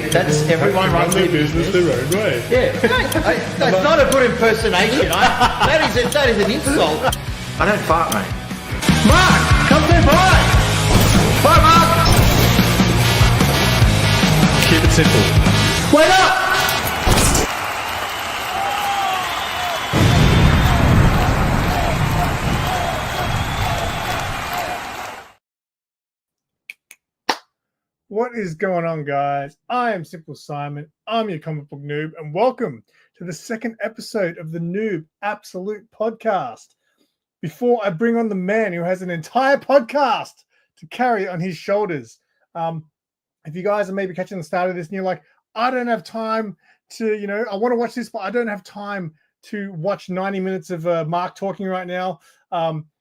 That's everyone runs their business their own way. Yeah, that's not a good impersonation. That is an insult. I don't fart, mate. Mark, come say bye. Bye, Mark. Keep it simple. Wait up. What is going on, guys? I am SimpleSimon. I'm your comic book noob, and welcome to the second episode of the NOOB Absolute Podcast. Before I bring on the man who has an entire podcast to carry on his shoulders, if you guys are maybe catching the start of this and you're like, I don't have time to, I want to watch this, but I don't have time to watch 90 minutes of Mark talking right now.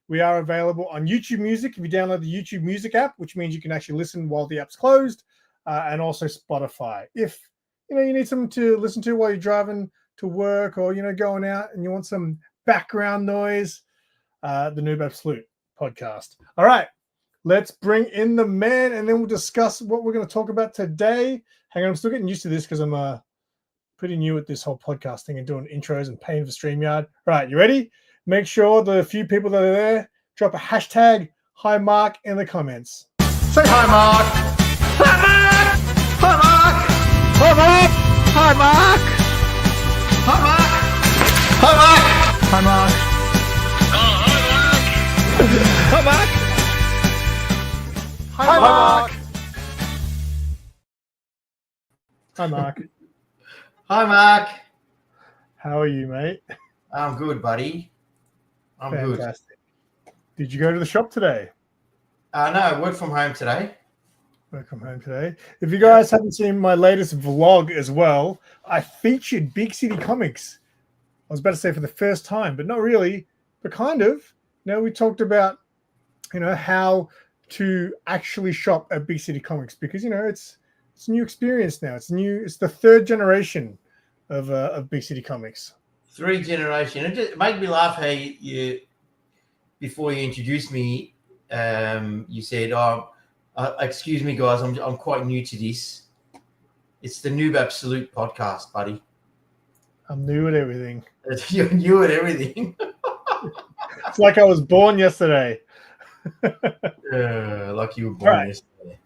We are available on YouTube Music if you download the YouTube Music app, which means you can actually listen while the app's closed, and also Spotify. If you need something to listen to while you're driving to work or going out and you want some background noise, the NOOB Absolute Podcast. All right, let's bring in the man, and then we'll discuss what we're going to talk about today. Hang on, I'm still getting used to this because I'm pretty new at this whole podcasting and doing intros and paying for StreamYard. All right, you ready? Make sure the few people that are there drop a hashtag hi Mark in the comments. Say hi, Mark. Hi, Mark. Hi, Mark. Hi, Mark. Hi, Mark. Hi, Mark. Hi, Mark. Hi, Mark. Hi, Mark. Hi, Mark. Hi, Mark. Hi, Mark. How are you, mate? I'm good, buddy. I'm Fantastic. Did you go to the shop today? good. No, I work from home today. Work from home today. If you guys haven't seen my latest vlog as well, I featured Big City Comics. I was about to say for the first time, but not really, but kind of. We talked about, how to actually shop at Big City Comics because, it's a new experience now. It's the third generation of Big City Comics. 3 generations. It made me laugh how you before you introduced me, you said, excuse me, guys, I'm quite new to this. It's the NOOB Absolute Podcast, buddy. I'm new at everything. You're new at everything. It's like I was born yesterday. Like you were born yesterday.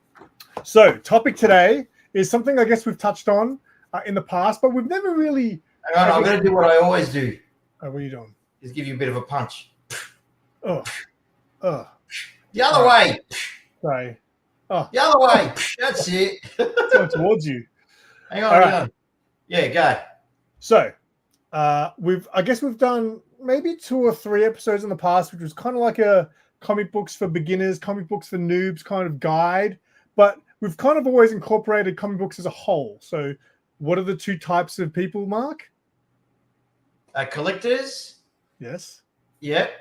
So, topic today is something I guess we've touched on in the past, but we've never really... Hang on, I'm going to do what I always do. Oh, what are you doing? Is give you a bit of a punch. Oh. The other way. Sorry. Oh. The other way. That's it. It's going towards you. Hang on. Right. Yeah, go. So, we've done maybe 2 or 3 episodes in the past, which was kind of like a comic books for beginners, comic books for noobs kind of guide. But we've kind of always incorporated comic books as a whole. So, what are the 2 types of people, Mark? Collectors. Yes. Yep.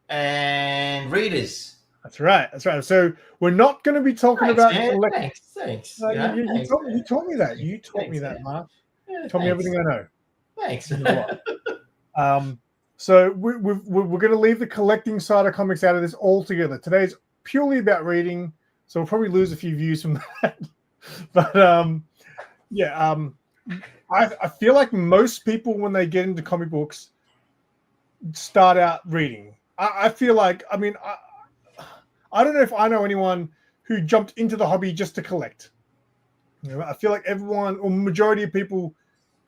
And readers. That's right. So we're not going to be talking about Thanks. You taught me that. You taught me that, Mark. Yeah, taught me everything I know. Thanks. So we're going to leave the collecting side of comics out of this altogether. Today's purely about reading, so we'll probably lose a few views from that. But I feel like most people, when they get into comic books, start out reading. I feel like, I don't know if I know anyone who jumped into the hobby just to collect. I feel like everyone, or majority of people,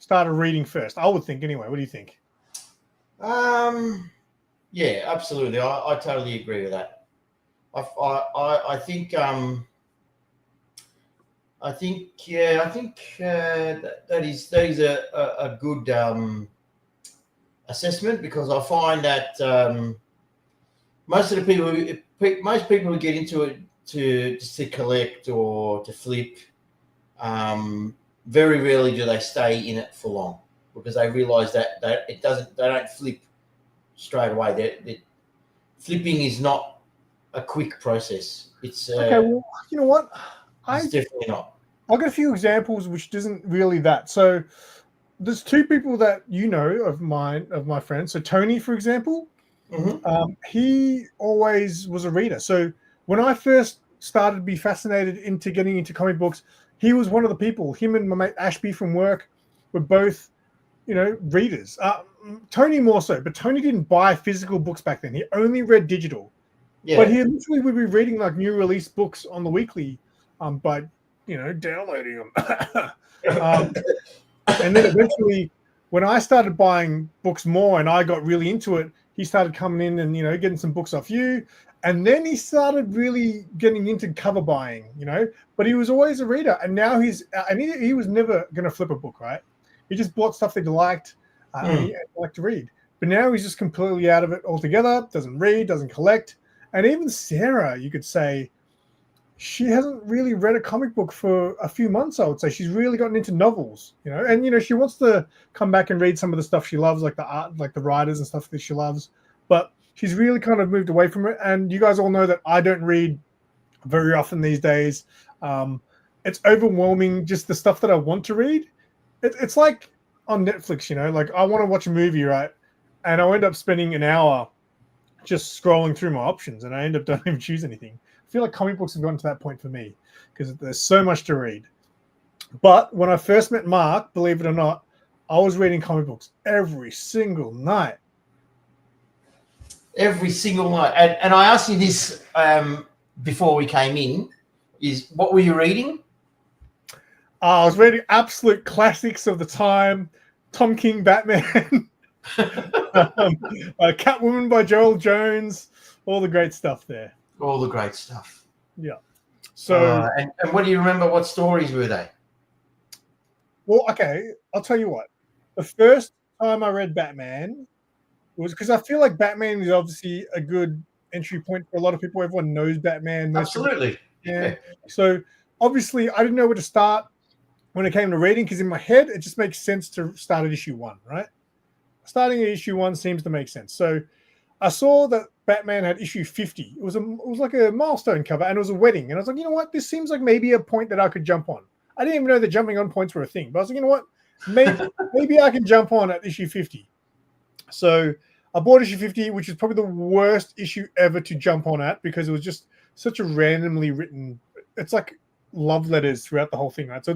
started reading first. I would think anyway. What do you think? Yeah, absolutely. I totally agree with that. I think that is a good assessment, because I find that most people who get into it to collect or to flip, very rarely do they stay in it for long, because they realise that they don't flip straight away. Flipping is not a quick process. It's okay. Well, you know what? It's definitely not. I've got a few examples which isn't really that. So there's 2 people that of my friends. So Tony, for example, he always was a reader. So when I first started to be fascinated into getting into comic books, he was one of the people. Him and my mate Ashby from work were both, readers. Tony more so, but Tony didn't buy physical books back then. He only read digital. Yeah. But he literally would be reading like new release books on the weekly, by downloading them. And then eventually, when I started buying books more and I got really into it, he started coming in and getting some books off you. And then he started really getting into cover buying, But he was always a reader, and now he was never going to flip a book, right? He just bought stuff that he liked, and he liked to read. But now he's just completely out of it altogether. Doesn't read, doesn't collect. And even Sarah, you could say, she hasn't really read a comic book for a few months, I would say. She's really gotten into novels, and, she wants to come back and read some of the stuff she loves, like the art, like the writers and stuff that she loves. But she's really kind of moved away from it. And you guys all know that I don't read very often these days. It's overwhelming, just the stuff that I want to read. It's like on Netflix, like I want to watch a movie, right? And I'll end up spending an hour just scrolling through my options, and I end up don't even choose anything. I feel like comic books have gotten to that point for me because there's so much to read. But when I first met Mark, believe it or not, I was reading comic books every single night. Every single night. And I asked you this before we came in, is what were you reading? I was reading absolute classics of the time. Tom King Batman. Catwoman by Joel Jones. All the great stuff there. All the great stuff. Yeah. So, and what do you remember? What stories were they? Well, okay, I'll tell you what. The first time I read Batman was because I feel like Batman is obviously a good entry point for a lot of people. Everyone knows Batman. Absolutely. Yeah. So obviously, I didn't know where to start when it came to reading because in my head, it just makes sense to start at issue 1, right? Starting at issue 1 seems to make sense. So I saw that Batman had issue 50. It was like a milestone cover, and it was a wedding. And I was like, you know what? This seems like maybe a point that I could jump on. I didn't even know that jumping on points were a thing, but I was like, you know what? Maybe I can jump on at issue 50. So I bought issue 50, which is probably the worst issue ever to jump on at because it was just such a randomly written. It's like love letters throughout the whole thing, right? So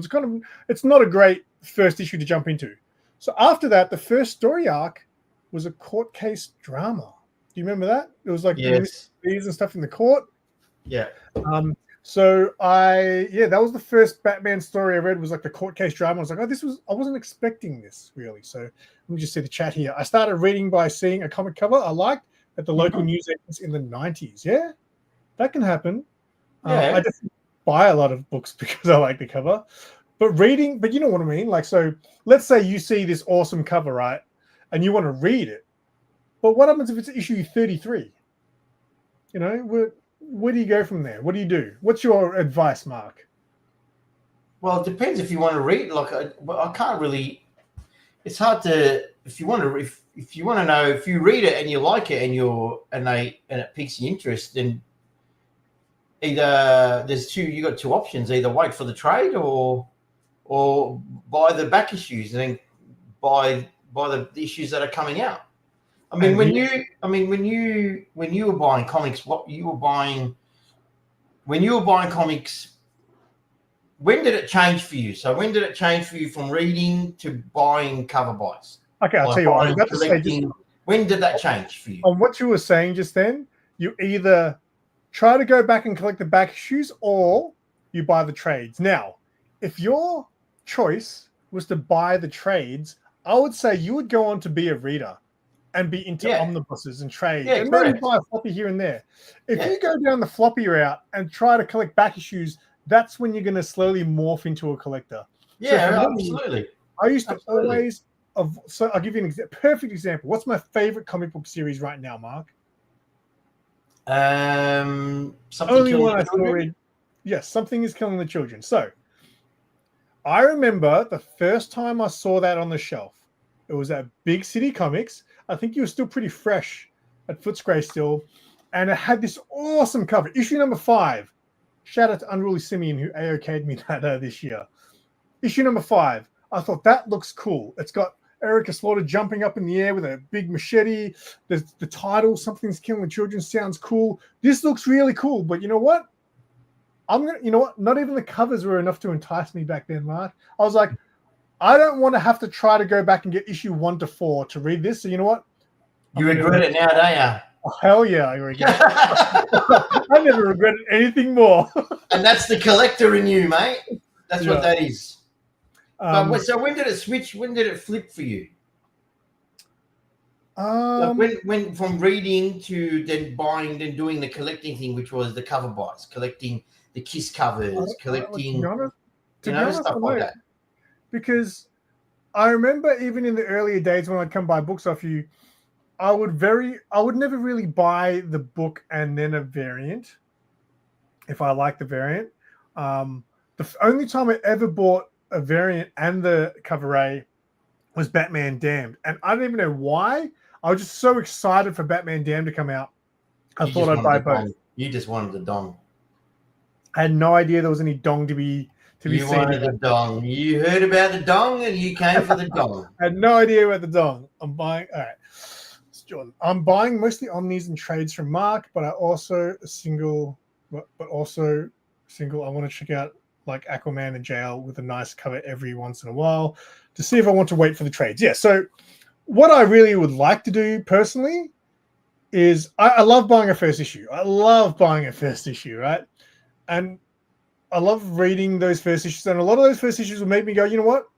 it's not a great first issue to jump into. So after that, the first story arc was a court case drama. Do you remember that? It was like yes. These and stuff in the court. Yeah. So that was the first Batman story I read, was like the court case drama. I was like, I wasn't expecting this really. So let me just see the chat here. I started reading by seeing a comic cover I liked at the local newsagents in the 90s. Yeah, that can happen. Yeah. I just buy a lot of books because I like the cover. But you know what I mean? Like, so let's say you see this awesome cover, right? And you want to read it. But what happens if it's issue 33? Where do you go from there? What do you do? What's your advice, Mark? Well, it depends if you want to read. Like, I can't really. It's hard to if you want to know if you read it and you like it and it piques your interest. Then either you got two options: either wait for the trade or buy the back issues and then buy the issues that are coming out. I mean, when you were buying comics, when you were buying comics, when did it change for you? So when did it change for you from reading to buying cover buys? Okay, I'll tell you what. I was about to say, when did that change for you? On what you were saying just then, you either try to go back and collect the back issues or you buy the trades. Now, if your choice was to buy the trades, I would say you would go on to be a reader and be into omnibuses and trades, and maybe buy a floppy here and there. If you go down the floppy route and try to collect back issues, that's when you're going to slowly morph into a collector. Yeah, absolutely. I used to always. So I'll give you an perfect example. What's my favorite comic book series right now, Mark? Something is Killing the Children. So I remember the first time I saw that on the shelf. It was at Big City Comics. I think you were still pretty fresh at Footscray still. And it had this awesome cover. Issue number 5. Shout out to Unruly Simeon who AOK'd me that this year. Issue number 5. I thought that looks cool. It's got Erica Slaughter jumping up in the air with a big machete. The title, Something's Killing the Children, sounds cool. This looks really cool. But you know what? I'm gonna, you know what? Not even the covers were enough to entice me back then, Mark. I was like, I don't want to have to try to go back and get issue 1 to 4 to read this. So you know what? You regret it now, don't Oh, hell yeah, I regret it. I never regretted anything more. And that's the collector in you, mate. That's what that is. So when did it switch? When did it flip for you? When from reading to then buying, then doing the collecting thing, which was the cover buys, collecting the Kiss covers, collecting, to be honest, stuff like that. Because I remember even in the earlier days when I'd come buy books off you, I would never really buy the book and then a variant if I liked the variant. The only time I ever bought a variant and the cover A was Batman Damned, and I don't even know why. I was just so excited for Batman Damned to come out. I thought I'd buy both. You just wanted the dong. I had no idea there was any dong to be seen. You wanted the dong. You heard about the dong and you came for the dong. I had no idea about the dong. I'm buying. All right, it's Jordan. I'm buying mostly omnis and trades from Mark, but I also single. I want to check out like Aquaman in jail with a nice cover every once in a while to see if I want to wait for the trades. Yeah. So what I really would like to do personally is I love buying a first issue. Right? And I love reading those first issues. And a lot of those first issues will make me go, you know what?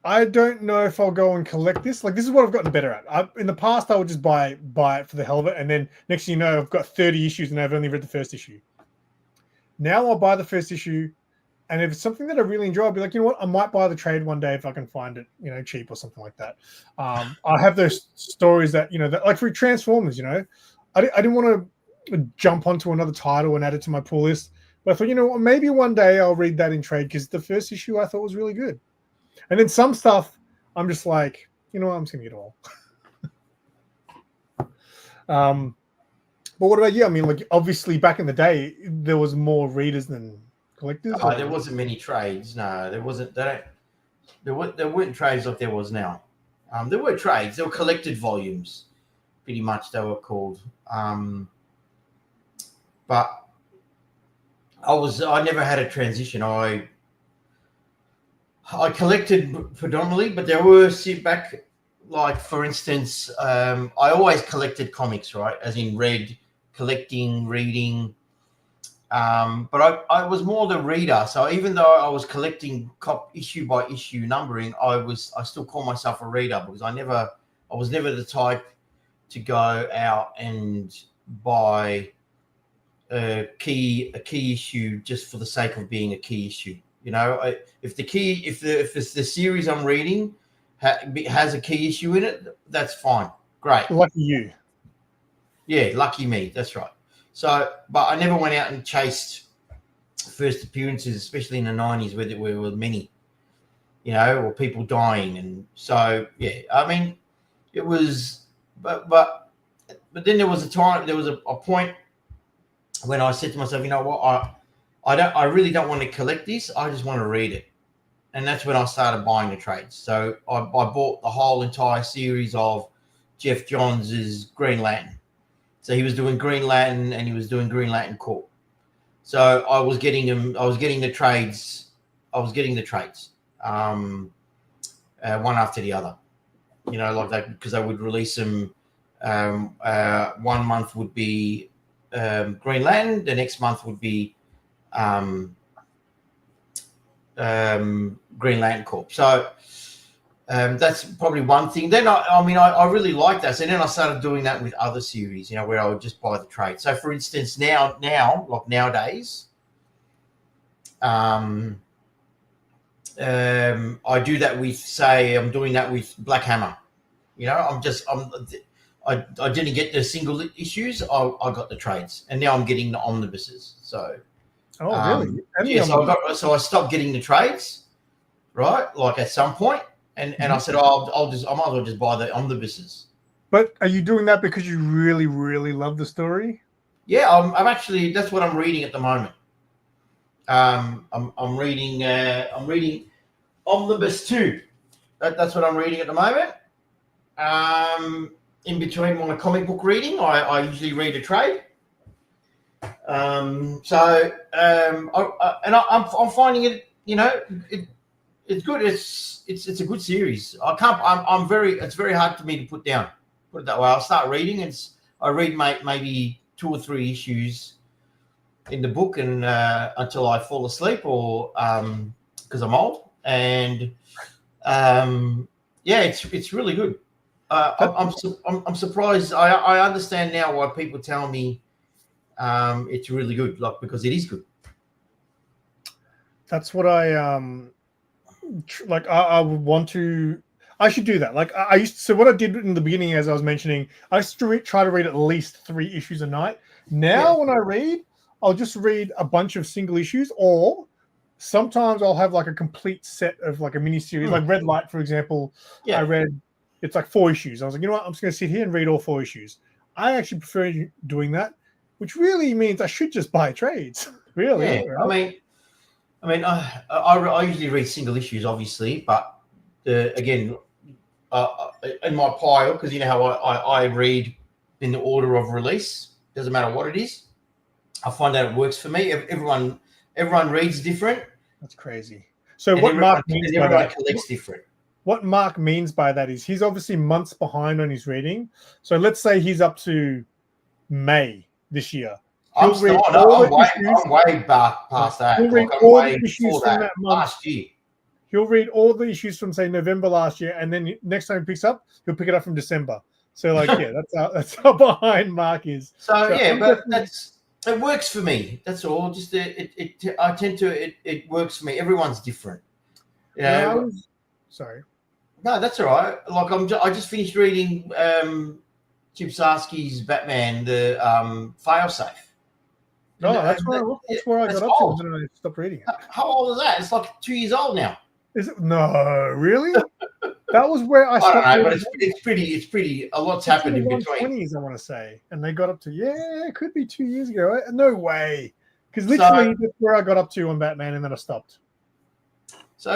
I don't know if I'll go and collect this. Like, this is what I've gotten better at. In the past, I would just buy it for the hell of it. And then next thing you know, I've got 30 issues and I've only read the first issue. Now I'll buy the first issue. And if it's something that I really enjoy, I'll be like, you know what? I might buy the trade one day if I can find it, cheap or something like that. I have those stories that, like for Transformers, I didn't want to jump onto another title and add it to my pull list. But I thought, you know what? Maybe one day I'll read that in trade because the first issue I thought was really good. And then some stuff, I'm just like, you know what? I'm just going to get it all. But what about you? I mean, like, obviously back in the day, there was more readers than collectors. Oh, there wasn't many trades. No, there wasn't. There weren't trades like there was now. There were trades. There were collected volumes, pretty much they were called. But I never had a transition. I collected predominantly, but there were like for instance, I always collected comics, right? As in collecting, reading. But I was more the reader. So even though I was collecting issue by issue numbering, I still call myself a reader because I was never the type to go out and buy a key issue just for the sake of being a key issue. If the series I'm reading has a key issue in it, that's fine. Great. Lucky you. Yeah, lucky me. That's right. So, but I never went out and chased first appearances, especially in the 90s where there were many, or people dying. And so, yeah, I mean, it was, but then there was a point when I said to myself, you know what, I really don't want to collect this. I just want to read it. And that's when I started buying the trades. So I bought the whole entire series of Jeff Johns' Green Lantern. So he was doing Green Lantern and he was doing Green Lantern Corp. So I was getting the trades. One after the other, like that, because I would release them. 1 month would be Green Lantern. The next month would be Green Lantern Corp. So that's probably one thing. Then I really liked that. So then I started doing that with other series, where I would just buy the trade. So for instance, now like nowadays, I do that with, say, I'm doing that with Black Hammer. I didn't get the single issues. I got the trades, and now I'm getting the omnibuses. So. Oh, really? Yeah. So I stopped getting the trades, right? Like at some point. And I said, I might as well just buy the omnibuses. But are you doing that because you really, really love the story? Yeah, I'm actually, that's what I'm reading at the moment. I'm reading Omnibus 2. That's what I'm reading at the moment. In between my comic book reading, I usually read a trade. I'm finding it, it's good. It's a good series. It's very hard for me to put down. Put it that way. I'll start reading, and I read maybe 2 or 3 issues in the book, and until I fall asleep, or because I'm old, and it's really good. I'm surprised. I understand now why people tell me it's really good, because it is good. That's what I like. I would want to. I should do that. Like I used to. So what I did in the beginning, as I was mentioning, I used to try to read at least 3 issues a night. Now when I read, I'll just read a bunch of single issues, or sometimes I'll have like a complete set of like a mini series, like Red Light, for example. I read, it's like 4 issues. I was like, you know what? I'm just going to sit here and read all 4 issues. I actually prefer doing that, which really means I should just buy trades. Really? Yeah. Right? I usually read single issues, obviously, but again, in my pile, because you know how I read in the order of release. Doesn't matter what it is. I find that it works for me. Everyone reads different. That's crazy. So what Mark means by that, collects different. What Mark means by that is he's obviously months behind on his reading. So let's say he's up to May this year. I'm way back past that. He'll read all the issues from that month last year. He'll read all the issues from, say, November last year, and then next time he picks up, he'll pick it up from December. So, like, that's how behind Mark is. But it works for me. That's all. Just it works for me. Everyone's different. Sorry. No, that's all right. Like I just finished reading Chip Zdarsky's Batman, the Failsafe. No, that's where I got up to, and then I stopped reading it. How old is that? It's like 2 years old now. Is it? No, really? That was where I stopped. I don't know, but it's pretty. A lot's happened in between. 20s, I want to say, and they got up to it could be 2 years ago. No way, because literally that's where I got up to on Batman, and then I stopped. So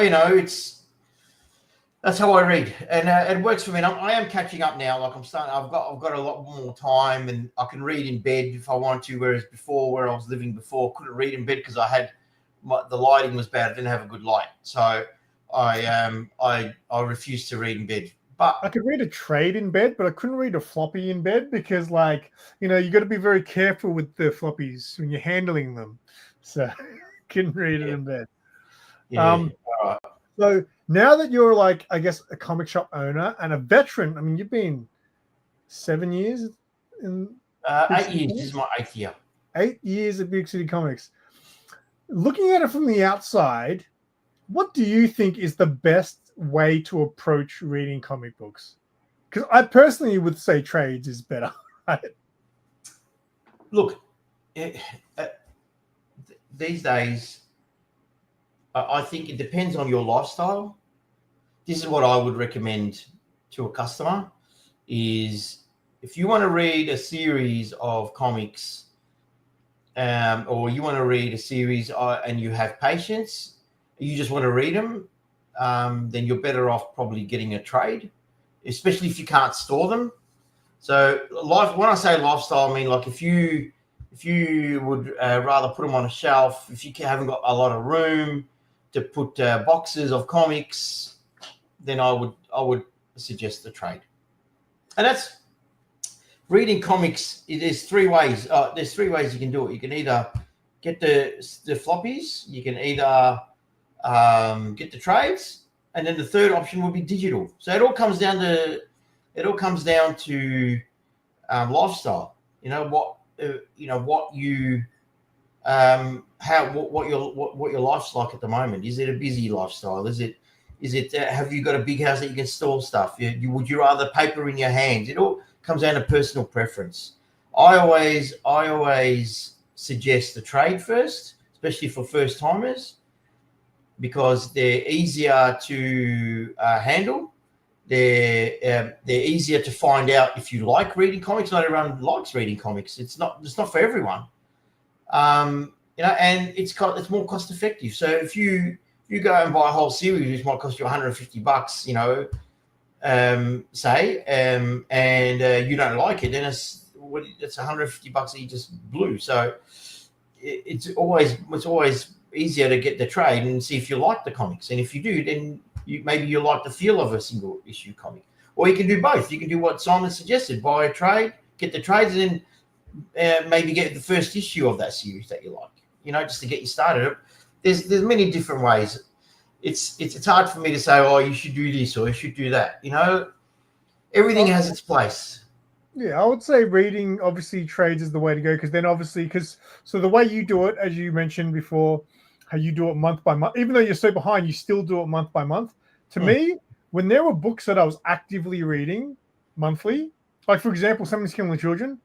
that's how I read, and it works for me. And I am catching up now. Like I've got a lot more time, and I can read in bed if I want to. Whereas before, where I was living before, couldn't read in bed because the lighting was bad. I didn't have a good light, so I refused to read in bed. But I could read a trade in bed, but I couldn't read a floppy in bed because, like, you got to be very careful with the floppies when you're handling them. So couldn't read it in bed. Yeah. So now that you're, like, I guess, a comic shop owner and a veteran, I mean, you've been 7 years in 8 years. This is my 8th year. 8 years at Big City Comics. Looking at it from the outside, what do you think is the best way to approach reading comic books? Because I personally would say trades is better. Right? Look, these days, I think it depends on your lifestyle. This is what I would recommend to a customer is if you want to read a series of comics or you want to read a series and you have patience, you just want to read them, then you're better off probably getting a trade, especially if you can't store them. So when I say lifestyle, I mean like if you would rather put them on a shelf, if you haven't got a lot of room to put boxes of comics, then I would suggest the trade. And that's reading comics. There's 3 ways. There's 3 ways you can do it. You can either get the floppies, you can either get the trades, and then the third option would be digital. So it all comes down to lifestyle. What your life's like at the moment. Is it a busy lifestyle? Is it have you got a big house that you can store stuff? Would you rather paper in your hands? It all comes down to personal preference. I always suggest the trade first, especially for first timers, because they're easier to handle. They're easier to find out if you like reading comics. Not everyone likes reading comics. It's not for everyone. And it's more cost effective. So if you go and buy a whole series, which might cost you $150, and you don't like it, then it's $150 that you just blew. So it's always easier to get the trade and see if you like the comics. And if you do, then maybe you like the feel of a single issue comic. Or you can do both. You can do what Simon suggested: buy a trade, get the trades, and then maybe get the first issue of that series that you like. Just to get you started. There's many different ways. It's hard for me to say, oh, you should do this or you should do that. Everything has its place. Yeah, I would say reading, obviously, trades is the way to go, because so the way you do it, as you mentioned before, how you do it month by month, even though you're so behind, you still do it month by month. To me, when there were books that I was actively reading monthly, like, for example, Somebody's Killing the Children,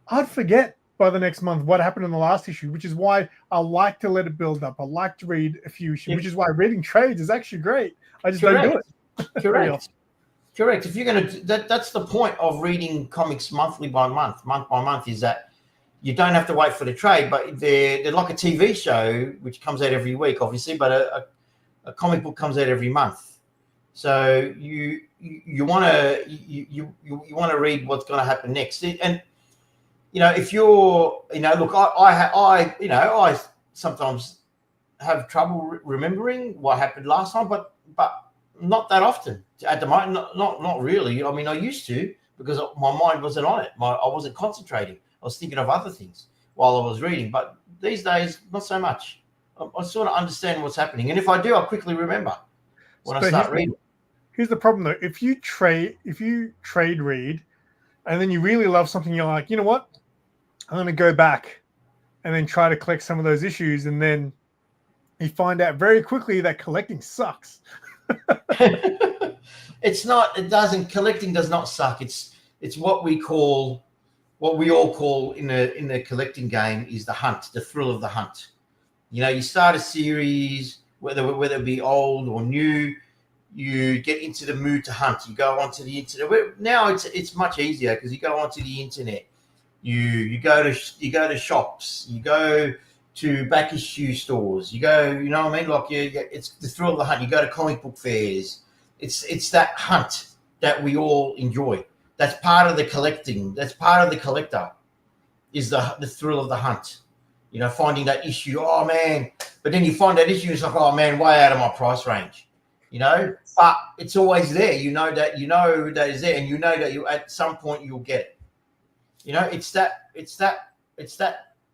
I'd forget by the next month what happened in the last issue, which is why I like to let it build up. I like to read a few issues, which is why reading trades is actually great. I just don't do it. Correct. If you're going to, that's the point of reading comics month by month, is that you don't have to wait for the trade, but they're like a TV show, which comes out every week, obviously, but a comic book comes out every month. So you want to read what's going to happen next. And, if you're, look, I sometimes have trouble remembering what happened last time, but not that often at the moment. Not really. I mean, I used to, because my mind wasn't on it. I wasn't concentrating. I was thinking of other things while I was reading. But these days, not so much. I sort of understand what's happening, and if I do, I'll quickly remember when I start reading. Here's the problem, though. If you trade read, and then you really love something, you're like, you know what? I'm going to go back and then try to collect some of those issues, and then you find out very quickly that collecting sucks. Collecting does not suck. It's what we all call in the collecting game is the hunt, the thrill of the hunt. You start a series, whether it be old or new, you get into the mood to hunt. You go onto the internet. Now it's much easier, because you go onto the internet. You go to shops. You go to back issue stores. You go, you know what I mean? Like, it's the thrill of the hunt. You go to comic book fairs. It's that hunt that we all enjoy. That's part of the collecting. That's part of the collector, is the thrill of the hunt. Finding that issue. Oh man! But then you find that issue, it's like, oh man, way out of my price range. But it's always there. You know that it's there, and you know that you at some point you'll get it. It's that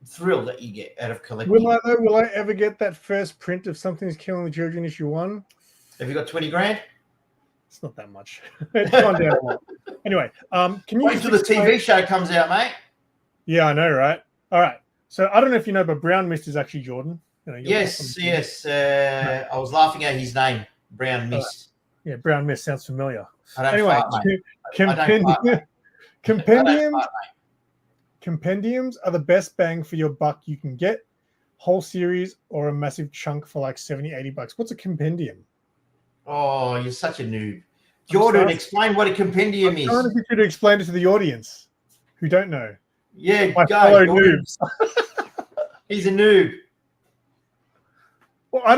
thrill that you get out of collecting. Will I ever get that first print of Something's Killing the Children issue 1? Have you got 20 grand? It's not that much. It's gone down a lot. Anyway, can you wait till the TV show comes out, mate? Yeah, I know, right? All right. So I don't know if you know, but Brown Mist is actually Jordan. Yes. I was laughing at his name, Brown Mist. Yeah, Brown Mist sounds familiar. Anyway, compendiums are the best bang for your buck you can get. Whole series or a massive chunk for like $70-$80. What's a compendium? Oh, you're such a noob. Jordan, explain what a compendium is. I want you to explain it to the audience who don't know. Yeah, my fellow noobs. He's a noob. Well, I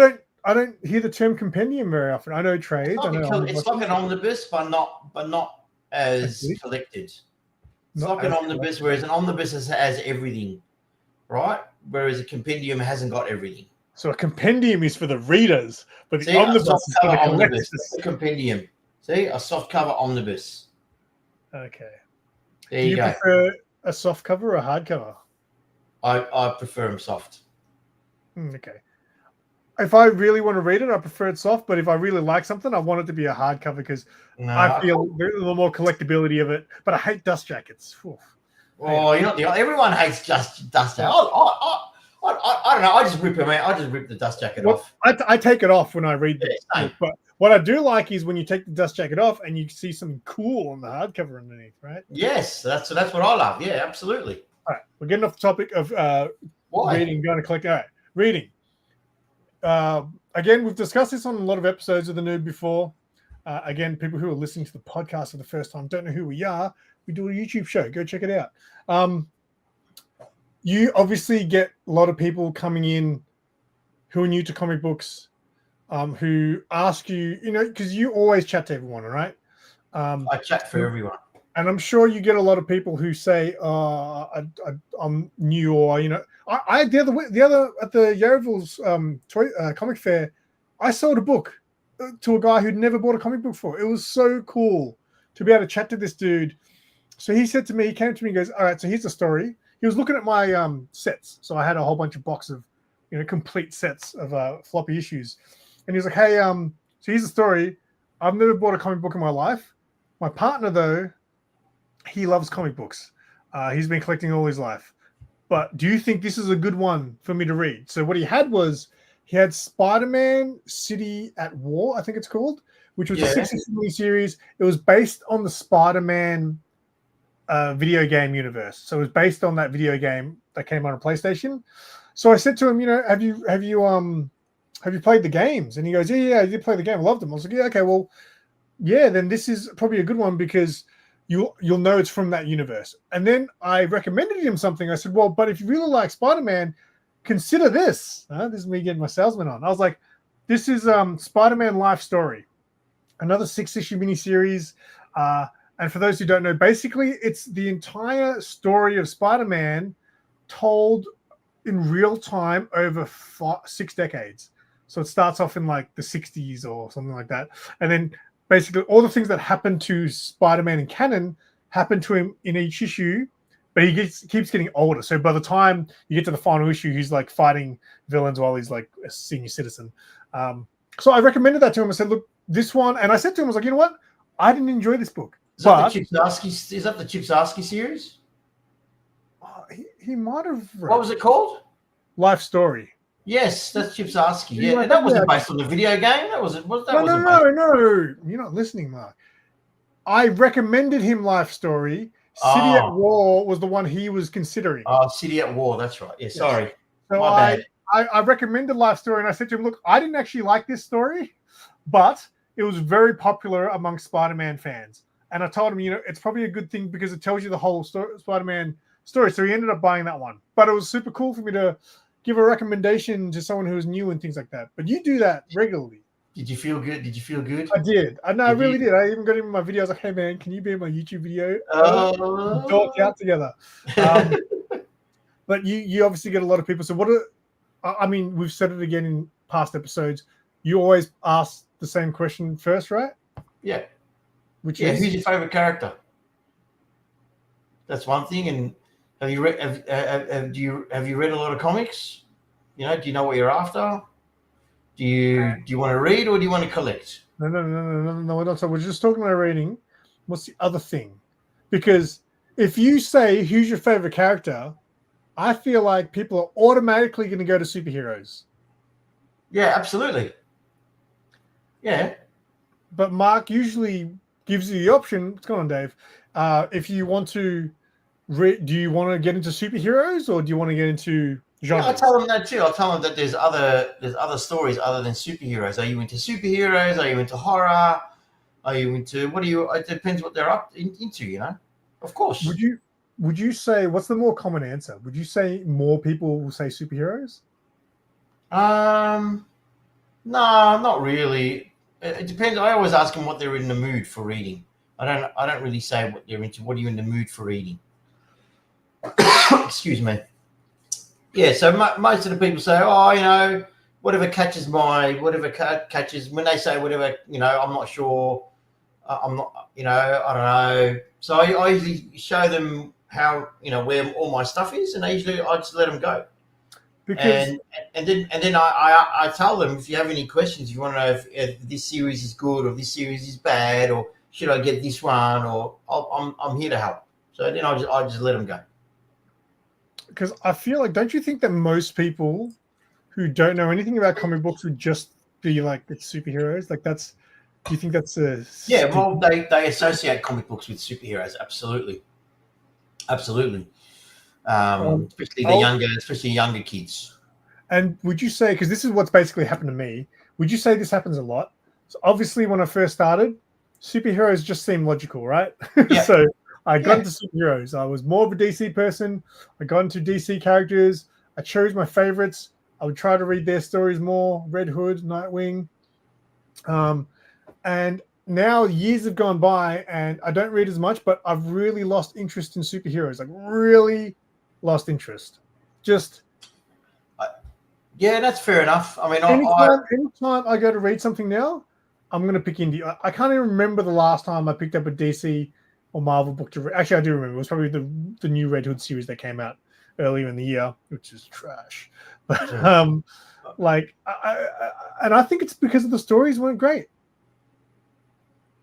don't hear the term compendium very often. I know trades. It's like an omnibus, but not as collected. It's like an omnibus, whereas an omnibus has everything, right? Whereas a compendium hasn't got everything. So a compendium is for the readers, but the omnibus is for the collectors. That's a compendium. See, a soft cover omnibus. Okay. There you go. Do you prefer a soft cover or a hard cover? I prefer them soft. Okay. If I really want to read it, I prefer it soft. But if I really like something, I want it to be a hardcover, because I feel there's a little more collectability of it. But I hate dust jackets. Oof. Oh, you're not the only. Everyone hates dust jackets. I don't know. I just rip them out. I just rip the dust jacket off. I take it off when I read this. But what I do like is when you take the dust jacket off and you see something cool on the hardcover underneath, right? Yes, that's what I love. Yeah, absolutely. All right, we're getting off the topic of reading, going to collect. All right, reading. Again, we've discussed this on a lot of episodes of the Noob before. Again, people who are listening to the podcast for the first time don't know who we are. We do a YouTube show. Go check it out. You obviously get a lot of people coming in who are new to comic books, who ask you, because you always chat to everyone, right? I chat for everyone. And I'm sure you get a lot of people who say, I'm new, or I the other at the Yarraville's comic fair, I sold a book to a guy who'd never bought a comic book before. It was so cool to be able to chat to this dude. So he said to me, he came to me and goes, all right, so here's the story. He was looking at my sets. So I had a whole bunch of boxes of, complete sets of floppy issues. And he was like, hey, so here's the story. I've never bought a comic book in my life. My partner, though, he loves comic books. He's been collecting all his life. But do you think this is a good one for me to read? So what he had was, he had Spider-Man City at War, I think it's called, which was a 60 series. It was based on the Spider-Man video game universe. So it was based on that video game that came on a PlayStation. So I said to him, have you played the games? And he goes, yeah, I did play the game. I loved them. I was like, yeah, okay, well, yeah, then this is probably a good one because you'll know it's from that universe. And then I recommended him something. I said, well, but if you really like Spider-Man, consider this. This is me getting my salesman on. I was like, this is Spider-Man Life Story, another 6-issue miniseries. And for those who don't know, basically it's the entire story of Spider-Man told in real time over 6 decades. So it starts off in like the 60s or something like that. And then basically all the things that happen to Spider-Man in canon happen to him in each issue, but he keeps getting older. So by the time you get to the final issue, he's like fighting villains while he's like a senior citizen. So I recommended that to him. I said, look, this one, and I said to him, I was like, you know what? I didn't enjoy this book. Is that the Chip Zdarsky series? He might have read. What was it called? Life Story. Yes, that's Chip Zdarsky. Yeah, that wasn't based on the video game. That wasn't. No. You're not listening, Mark. I recommended him Life Story. City at War was the one he was considering. Oh, City at War. That's right. Yeah, sorry. So My bad. I recommended Life Story, and I said to him, look, I didn't actually like this story, but it was very popular among Spider-Man fans. And I told him, it's probably a good thing because it tells you the whole Spider-Man story. So he ended up buying that one. But it was super cool for me to give a recommendation to someone who's new and things like that. But you do that regularly. Did you feel good? I did. I really did. I even got him in my video. I was like, hey, man, can you be in my YouTube video? Talk out together. But you obviously get a lot of people. So we've said it again in past episodes. You always ask the same question first, right? Yeah. Which is, who's your favorite character? That's one thing. And have you read? Have you read a lot of comics? Do you know what you're after? Do you want to read or do you want to collect? No. We're not. So we're just talking about reading. What's the other thing? Because if you say who's your favorite character, I feel like people are automatically going to go to superheroes. Yeah, absolutely. Yeah. But Mark usually gives you the option. What's going on, Dave? If you want to, do you want to get into superheroes or do you want to get into genres? Yeah, I tell them that too. I tell them that there's other stories other than superheroes. Are you into superheroes? Are you into horror? Are you into It depends what they're up into. Of course. Would you say what's the more common answer? Would you say more people will say superheroes? No, not really. It depends. I always ask them what they're in the mood for reading. I don't really say what they're into. What are you in the mood for reading? Excuse me. Yeah. So most of the people say, whatever catches when they say whatever, I'm not sure. I'm not, I don't know. So I usually show them how, where all my stuff is, and I just let them go. Because and then I tell them, if you have any questions, if you want to know if this series is good or this series is bad, or should I get this one, or I'm here to help. So then I just let them go. Because I feel like, don't you think that most people who don't know anything about comic books would just be like, it's superheroes? Like do you think that's a... Yeah, well, they associate comic books with superheroes. Absolutely. Especially younger kids. And would you say, because this is what's basically happened to me, would you say this happens a lot? So obviously when I first started, superheroes just seemed logical, right? Yeah. So I got into superheroes. I was more of a DC person. I got into DC characters. I chose my favorites. I would try to read their stories more. Red Hood, Nightwing. And now years have gone by and I don't read as much, but I've really lost interest in superheroes. Like really lost interest. Just Yeah, that's fair enough. I mean, anytime I go to read something now, I'm going to pick indie. I can't even remember the last time I picked up a DC or Marvel book to read. Actually, I do remember. It was probably the new Red Hood series that came out earlier in the year, which is trash. But I think it's because of the stories weren't great.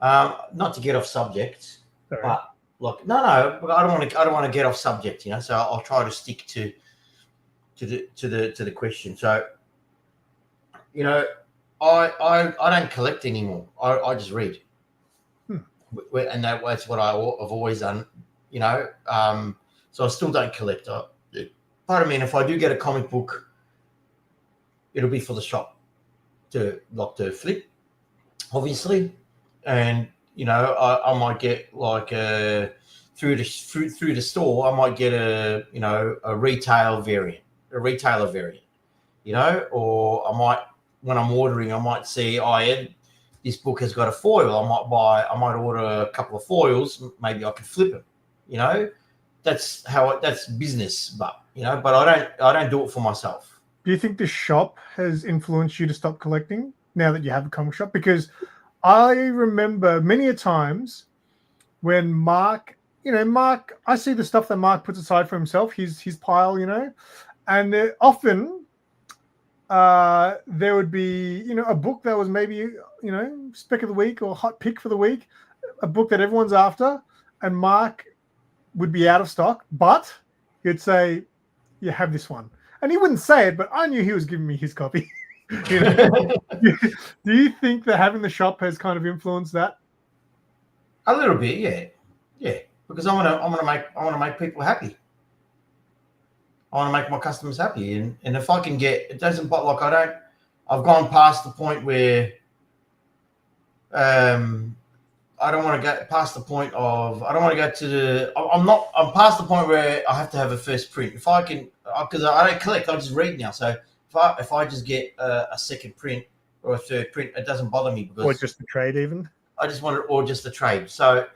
not to get off subject, Sorry. but look, no, I don't want to get off subject, so I'll try to stick to the question. So, I don't collect anymore. I just read, and that's what I've always done. So I still don't collect. Part of me, and if I do get a comic book, it'll be for the shop to flip, obviously, and I might get like through the store, I might get a retailer variant, or I might, when I'm ordering, I might see, this book has got a foil. I might order a couple of foils. Maybe I can flip them. That's business, but I don't do it for myself. Do you think the shop has influenced you to stop collecting now that you have a comic shop? Because I remember many a times when Mark, I see the stuff that Mark puts aside for himself, his pile, and often there would be, a book that was maybe, spec of the week or hot pick for the week, a book that everyone's after, and Mark would be out of stock, but he'd say, you have this one. And he wouldn't say it, but I knew he was giving me his copy. Do you think that having the shop has kind of influenced that? A little bit, yeah. Because I want to make people happy. I want to make my customers happy, and if I can get, it doesn't, but like I've gone past the point where, I don't want to go past the point of, I don't want to go to the, I'm past the point where I have to have a first print. If I can, because I don't collect, I just read now. So if I just get a second print or a third print, it doesn't bother me, because or just the trade even. I just want it, or just the trade. So,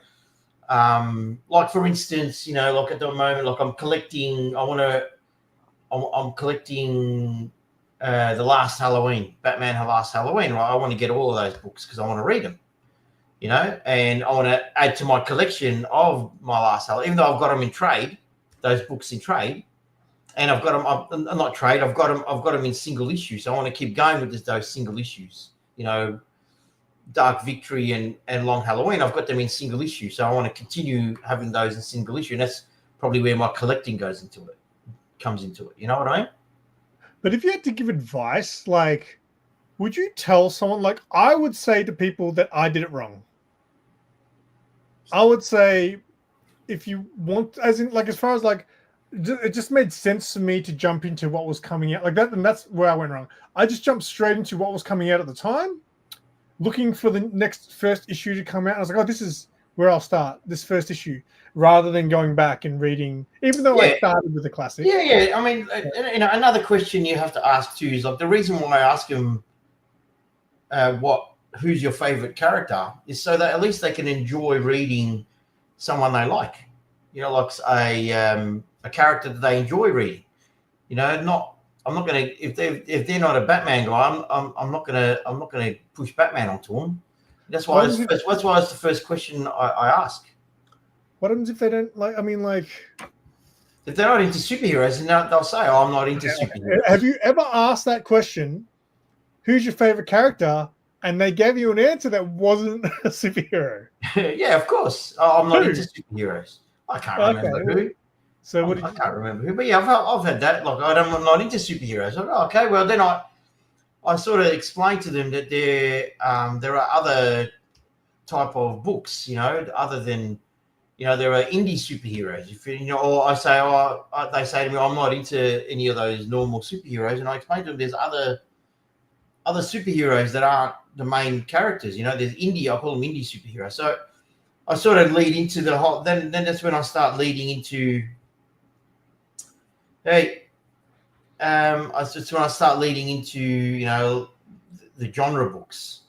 like for instance, like at the moment, like I'm collecting, I'm collecting the Last Halloween, Batman Last Halloween. Right? I want to get all of those books because I want to read them, and I want to add to my collection of my Last Halloween, even though I've got them in trade, those books in trade, and I've got them, not trade, I've got them in single issues. So I want to keep going with those single issues, Dark Victory and Long Halloween. I've got them in single issue. So I want to continue having those in single issue. And that's probably where my collecting comes into it. You know what I mean? But if you had to give advice, like, would you tell someone, like, I would say to people that I did it wrong. I would say, if you want, as in, like, as far as like, it just made sense to me to jump into what was coming out like that. And that's where I went wrong. I just jumped straight into what was coming out at the time, looking for the next first issue to come out. I was like, oh, this is where I'll start, this first issue, rather than going back and reading, even though I started with the classic. Yeah. I mean, another question you have to ask too is, like, the reason why I ask them who's your favorite character is so that at least they can enjoy reading someone they like, like a character that they enjoy reading. I'm not gonna, if they're not a Batman guy, I'm not gonna push Batman onto them. That's why it's the first question I ask. What happens if they don't like? I mean, like, if they're not into superheroes, then they'll say, "Oh, I'm not into superheroes." Have you ever asked that question? Who's your favorite character? And they gave you an answer that wasn't a superhero. Yeah, of course. I'm not into superheroes. I can't remember who. So I can't remember who, but yeah, I've had that. Like, I'm not into superheroes. Okay, well then I sort of explained to them that there are other type of books, other than, there are indie superheroes. If or I say, they say to me, I'm not into any of those normal superheroes, and I explain to them there's other superheroes that aren't the main characters. There's indie. I call them indie superheroes. So I sort of lead into the whole. Then that's when I start leading into. Hey, that's when I start leading into the genre books.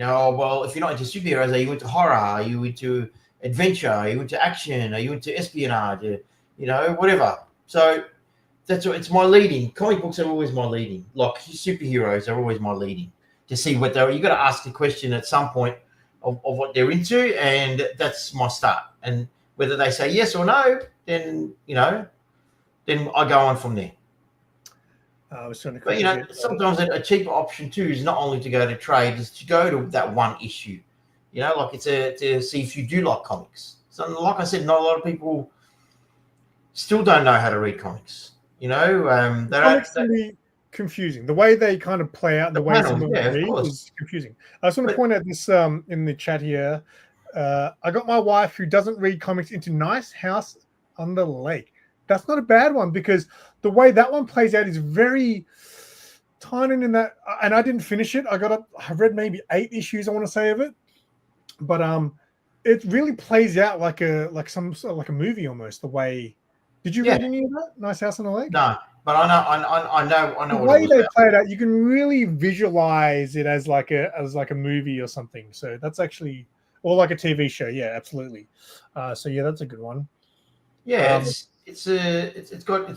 Oh, well, if you're not into superheroes, are you into horror? Are you into adventure? Are you into action? Are you into espionage? Whatever. So that's what it's my leading. Comic books are always my leading. Like superheroes are always my leading. To see what they're, you got to ask the question at some point of what they're into, and that's my start. And whether they say yes or no, then then I go on from there. I was trying to. But sometimes a cheaper option too is not only to go to trade, is to go to that one issue. Like it's to see if you do like comics. So, like I said, not a lot of people still don't know how to read comics. Comics can be confusing. The way they kind of play out, the way some of them read is confusing. I just want to point out this in the chat here. I got my wife, who doesn't read comics, into Nice House on the Lake. That's not a bad one, because the way that one plays out is very tiny in that. And I didn't finish it. I read maybe 8 issues, I want to say, of it. But it really plays out like a movie almost. The way. Did you read any of that? Nice House on the Lake? No, but I know. The way they play it out, you can really visualize it as like a movie or something. So that's actually, or like a TV show. Yeah, absolutely. So yeah, that's a good one. Yeah, it's got a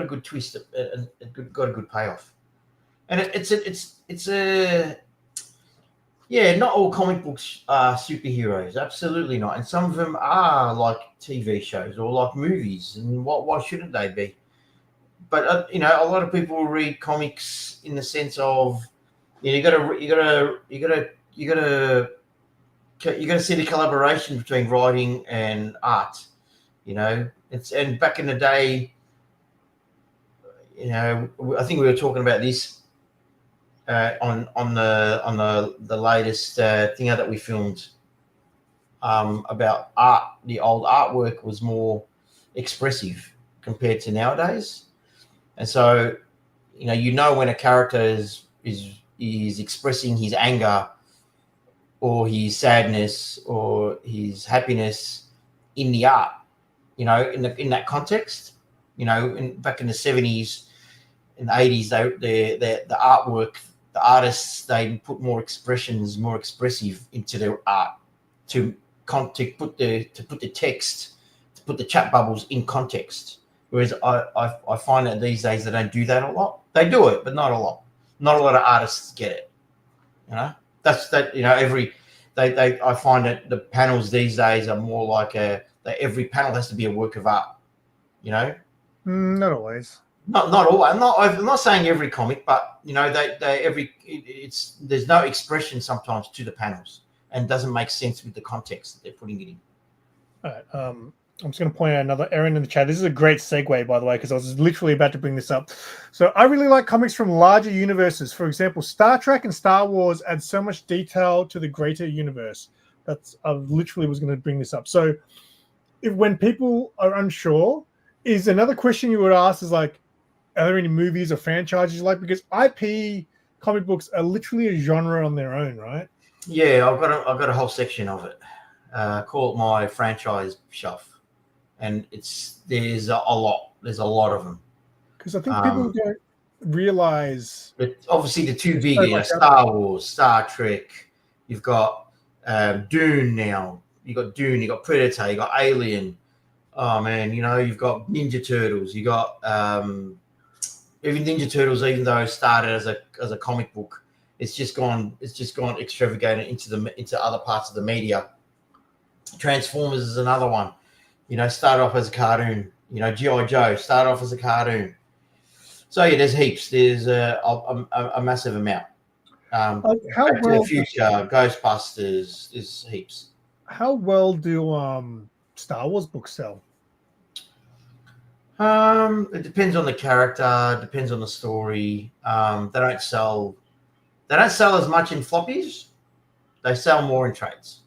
good twist and got a good payoff, and not all comic books are superheroes, absolutely not, and some of them are like TV shows or like movies, and why shouldn't they be? But a lot of people read comics in the sense of you got to see the collaboration between writing and art. And back in the day, I think we were talking about this on the latest thing that we filmed about art. The old artwork was more expressive compared to nowadays, and so when a character is expressing his anger or his sadness or his happiness in the art. In that context, back in the 70s and 80s, the artwork, the artists, they put more expressions, more expressive into their art to put the text, to put the chat bubbles in context. Whereas I find that these days they don't do that a lot. They do it, but not a lot. Not a lot of artists get it. That's that. I find that the panels these days are more like that every panel has to be a work of art, Not always. Not always. I'm not saying every comic, but there's no expression sometimes to the panels, and doesn't make sense with the context that they're putting it in. All right. I'm just going to point out another errand in the chat. This is a great segue, by the way, because I was literally about to bring this up. So I really like comics from larger universes. For example, Star Trek and Star Wars add so much detail to the greater universe. I literally was going to bring this up. So when people are unsure, is another question you would ask is like, are there any movies or franchises you like? Because IP comic books are literally a genre on their own, right? Yeah, I've got a whole section of it. Call it my franchise shelf, and there's a lot. There's a lot of them. Because I think people don't realize. But obviously, the two big, Star Wars, Star Trek. You've got Dune now. You got Dune. You got Predator. You got Alien. Oh man, you've got Ninja Turtles. You got even Ninja Turtles, even though it started as a comic book, it's just gone extravagant into other parts of the media. Transformers is another one. Started off as a cartoon. G.I. Joe started off as a cartoon. So yeah, there's heaps. There's a massive amount. Back to the Future, Ghostbusters. There's heaps. How well do Star Wars books sell? It depends on the character. Depends on the story. They don't sell as much in floppies. They sell more in trades.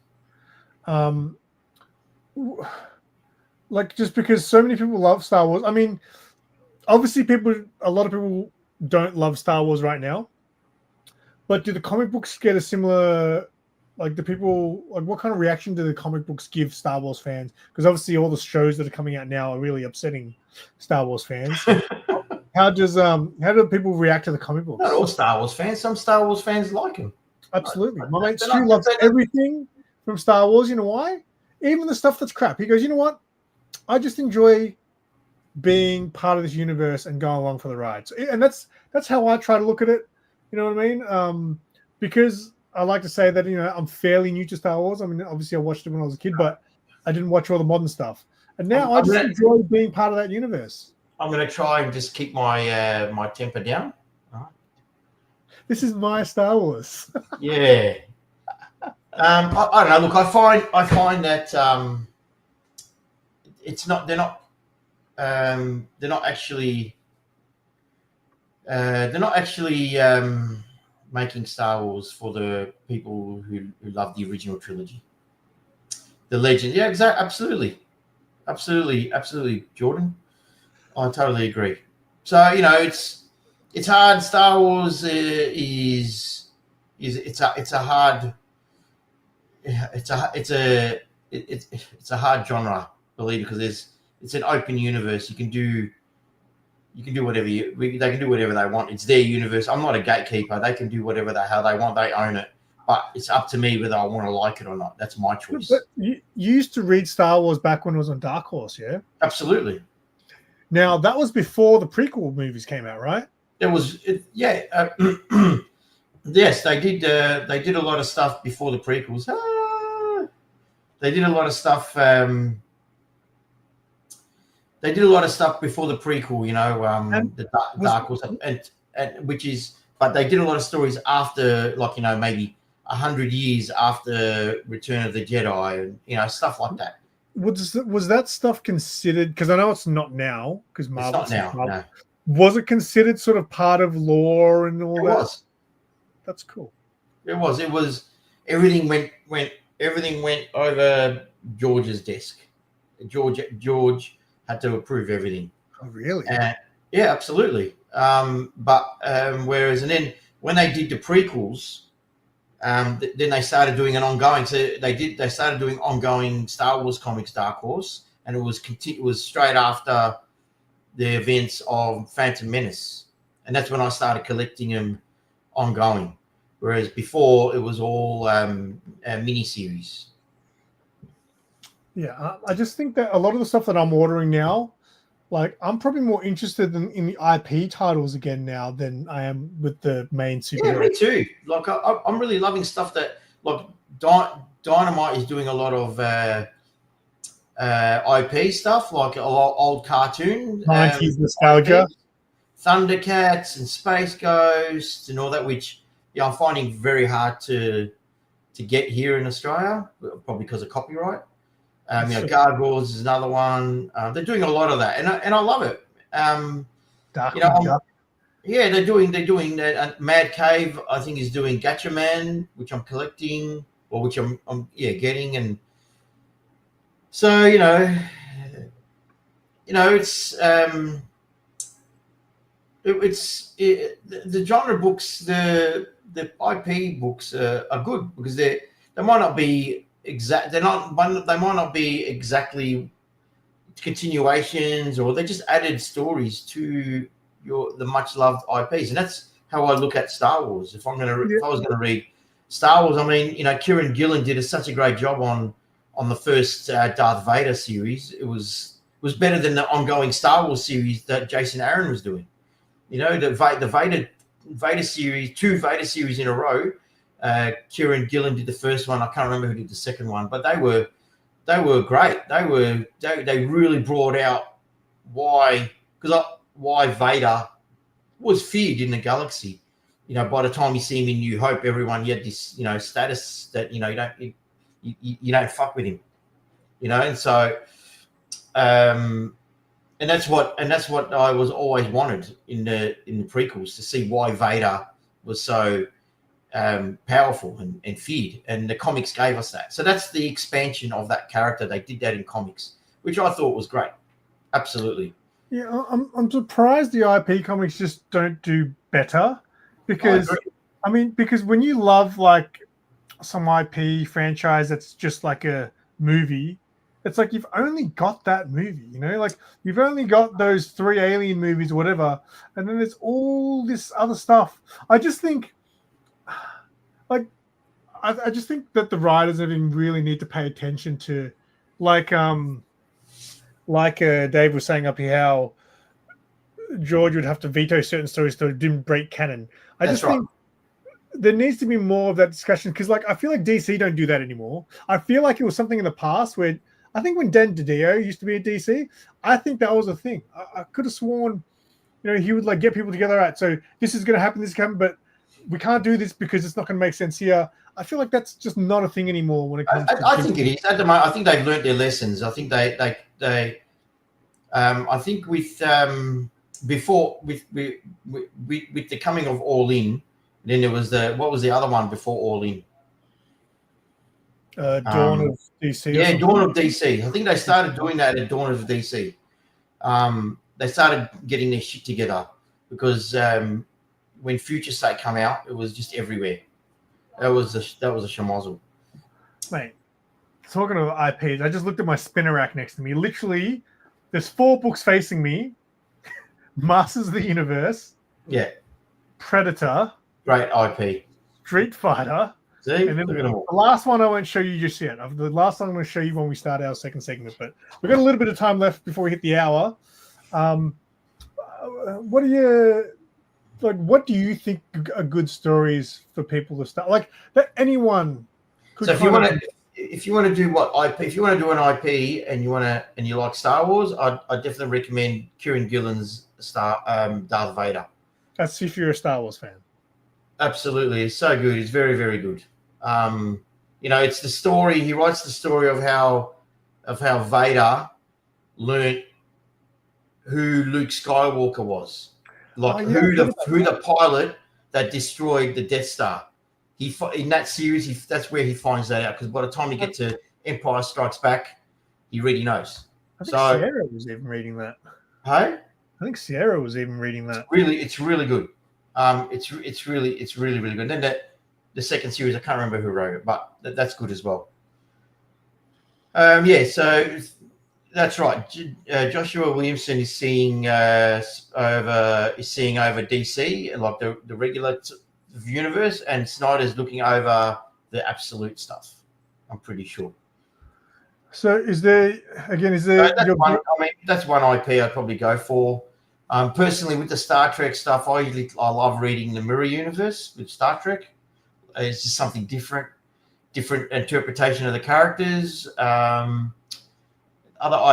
Like, just because so many people love Star Wars. I mean, obviously a lot of people don't love Star Wars right now, but do the comic books get a similar, like, what kind of reaction do the comic books give Star Wars fans? Because obviously all the shows that are coming out now are really upsetting Star Wars fans. How do people react to the comic books? Not all Star Wars fans. Some Star Wars fans like them. Absolutely. My mate They're Stu not- loves they're not- everything from Star Wars. You know why? Even the stuff that's crap. He goes, you know what? I just enjoy being part of this universe and going along for the ride. So, and that's how I try to look at it. You know what I mean? Because I like to say that, you know, I'm fairly new to Star Wars. I mean, obviously I watched it when I was a kid, but I didn't watch all the modern stuff. And now I just enjoy being part of that universe. I'm going to try and just keep my my temper down. This is my Star Wars. Yeah. I don't know. Look, I find that it's not. They're not. They're not actually. They're not actually making Star Wars for the people who love the original trilogy, the legend. Yeah, exactly. Absolutely, Jordan. I totally agree. So you know, it's hard. Star Wars is it's a hard. It's a hard genre, believe it, because it's an open universe. You can do whatever they can do whatever they want. It's their universe. I'm not a gatekeeper. They can do whatever the hell they want. They own it. But it's up to me whether I want to like it or not. That's my choice. But you used to read Star Wars back when it was on Dark Horse, yeah? Absolutely. Now, that was before the prequel movies came out, right? There was, yeah. Yes, they did a lot of stuff before the prequels. They did a lot of stuff. They did a lot of stuff before the prequel, you know, the Dark Horse, and which is, but they did a lot of stories after, like, you know, maybe 100 years after Return of the Jedi, and you know, stuff like that. Was that stuff considered? Because I know it's not now, because Marvel. It's not now. No. Was it considered sort of part of lore and all that? It was. That's cool. It was. It was. Everything went over George's desk. George had to approve everything. Oh, really? Yeah, absolutely. Whereas, and then when they did the prequels, then they started doing an ongoing. So they started doing ongoing Star Wars comics, Dark Horse, and it was straight after the events of Phantom Menace, and that's when I started collecting them ongoing. Whereas before it was all mini series. Yeah, I just think that a lot of the stuff that I'm ordering now, like, I'm probably more interested in the IP titles again now than I am with the main superhero. Yeah, me too. Like, I'm really loving stuff that, like, Dynamite is doing a lot of IP stuff, like a lot old cartoon. 90s nostalgia. Thundercats and Space Ghosts and all that, which I'm finding very hard to get here in Australia, probably because of copyright. Gargoyles is another one. They're doing a lot of that, and I love it. Yeah, they're doing that. Mad Cave, I think, is doing Gatchaman, which I'm collecting, or which I'm getting, and so it's the genre books, the IP books are good because they might not be exact. They might not be exactly continuations, or they just added stories to the much loved IPs, and that's how I look at Star Wars. If I was going to read Star Wars, I mean, Kieran Gillen did such a great job on the first Darth Vader series. It was better than the ongoing Star Wars series that Jason Aaron was doing. The Vader series, 2 Vader series in a row. Kieran Gillen did the first one. I can't remember who did the second one, but they were great. They really brought out why Vader was feared in the galaxy. By the time you see him in New Hope, everyone, you had this status that you don't fuck with him. And so and that's what I was always wanted in the prequels, to see why Vader was so powerful and feared, and the comics gave us that. So that's the expansion of that character. They did that in comics, which I thought was great. Absolutely. Yeah, I'm surprised the IP comics just don't do better, because because when you love like some IP franchise that's just like a movie, it's like you've only got that movie, like you've only got those 3 Alien movies or whatever, and then there's all this other stuff. I just think, like, I just think that the writers of him really need to pay attention to, like Dave was saying up here, how George would have to veto certain stories so it didn't break canon. I That's just think there needs to be more of that discussion, because like I feel like DC don't do that anymore. I feel like it was something in the past where I think when Dan DiDio used to be at DC, I think that was a thing. I could have sworn, he would like get people together. Right, so this is going to happen, this is going to happen, but we can't do this because it's not going to make sense here. I feel like that's just not a thing anymore when it comes to. I think it is at the moment. I think they've learnt their lessons. I think they I think with before with the coming of All In, then there was what was the other one before All In? Dawn of DC. Yeah, Dawn of DC. I think they started doing that at Dawn of DC. They started getting their shit together because when Future State came out, it was just everywhere. That was a schmozzle. Mate, talking of IPs, I just looked at my spinner rack next to me. Literally, there's 4 books facing me: Masters of the Universe, Yeah, Predator, great IP. Street Fighter. See, And then look at them all. the last one I won't show you just yet. The last one I'm going to show you when we start our second segment. But we've got a little bit of time left before we hit the hour. What do you think are good stories for people to start? Like that anyone could. So if you want to do what IP, if you want to do an IP and you like Star Wars, I definitely recommend Kieran Gillen's Darth Vader. That's if you're a Star Wars fan. Absolutely, it's so good. It's very, very good. It's the story. He writes the story of how Vader learnt who Luke Skywalker was, like who the pilot that destroyed the Death Star. In that series, that's where he finds that out, because by the time you get to Empire Strikes Back, he already knows. I think Sierra was even reading that. Hey, I think Sierra was even reading that. It's really good. It's really good. And then the second series, I can't remember who wrote it, but that's good as well. So that's right. Joshua Williamson is seeing over DC, like the regular universe, and Snyder's looking over the absolute stuff. I'm pretty sure. So is there? That's one IP I'd probably go for. Personally, with the Star Trek stuff, I love reading the Mirror Universe with Star Trek. It's just something different interpretation of the characters. Other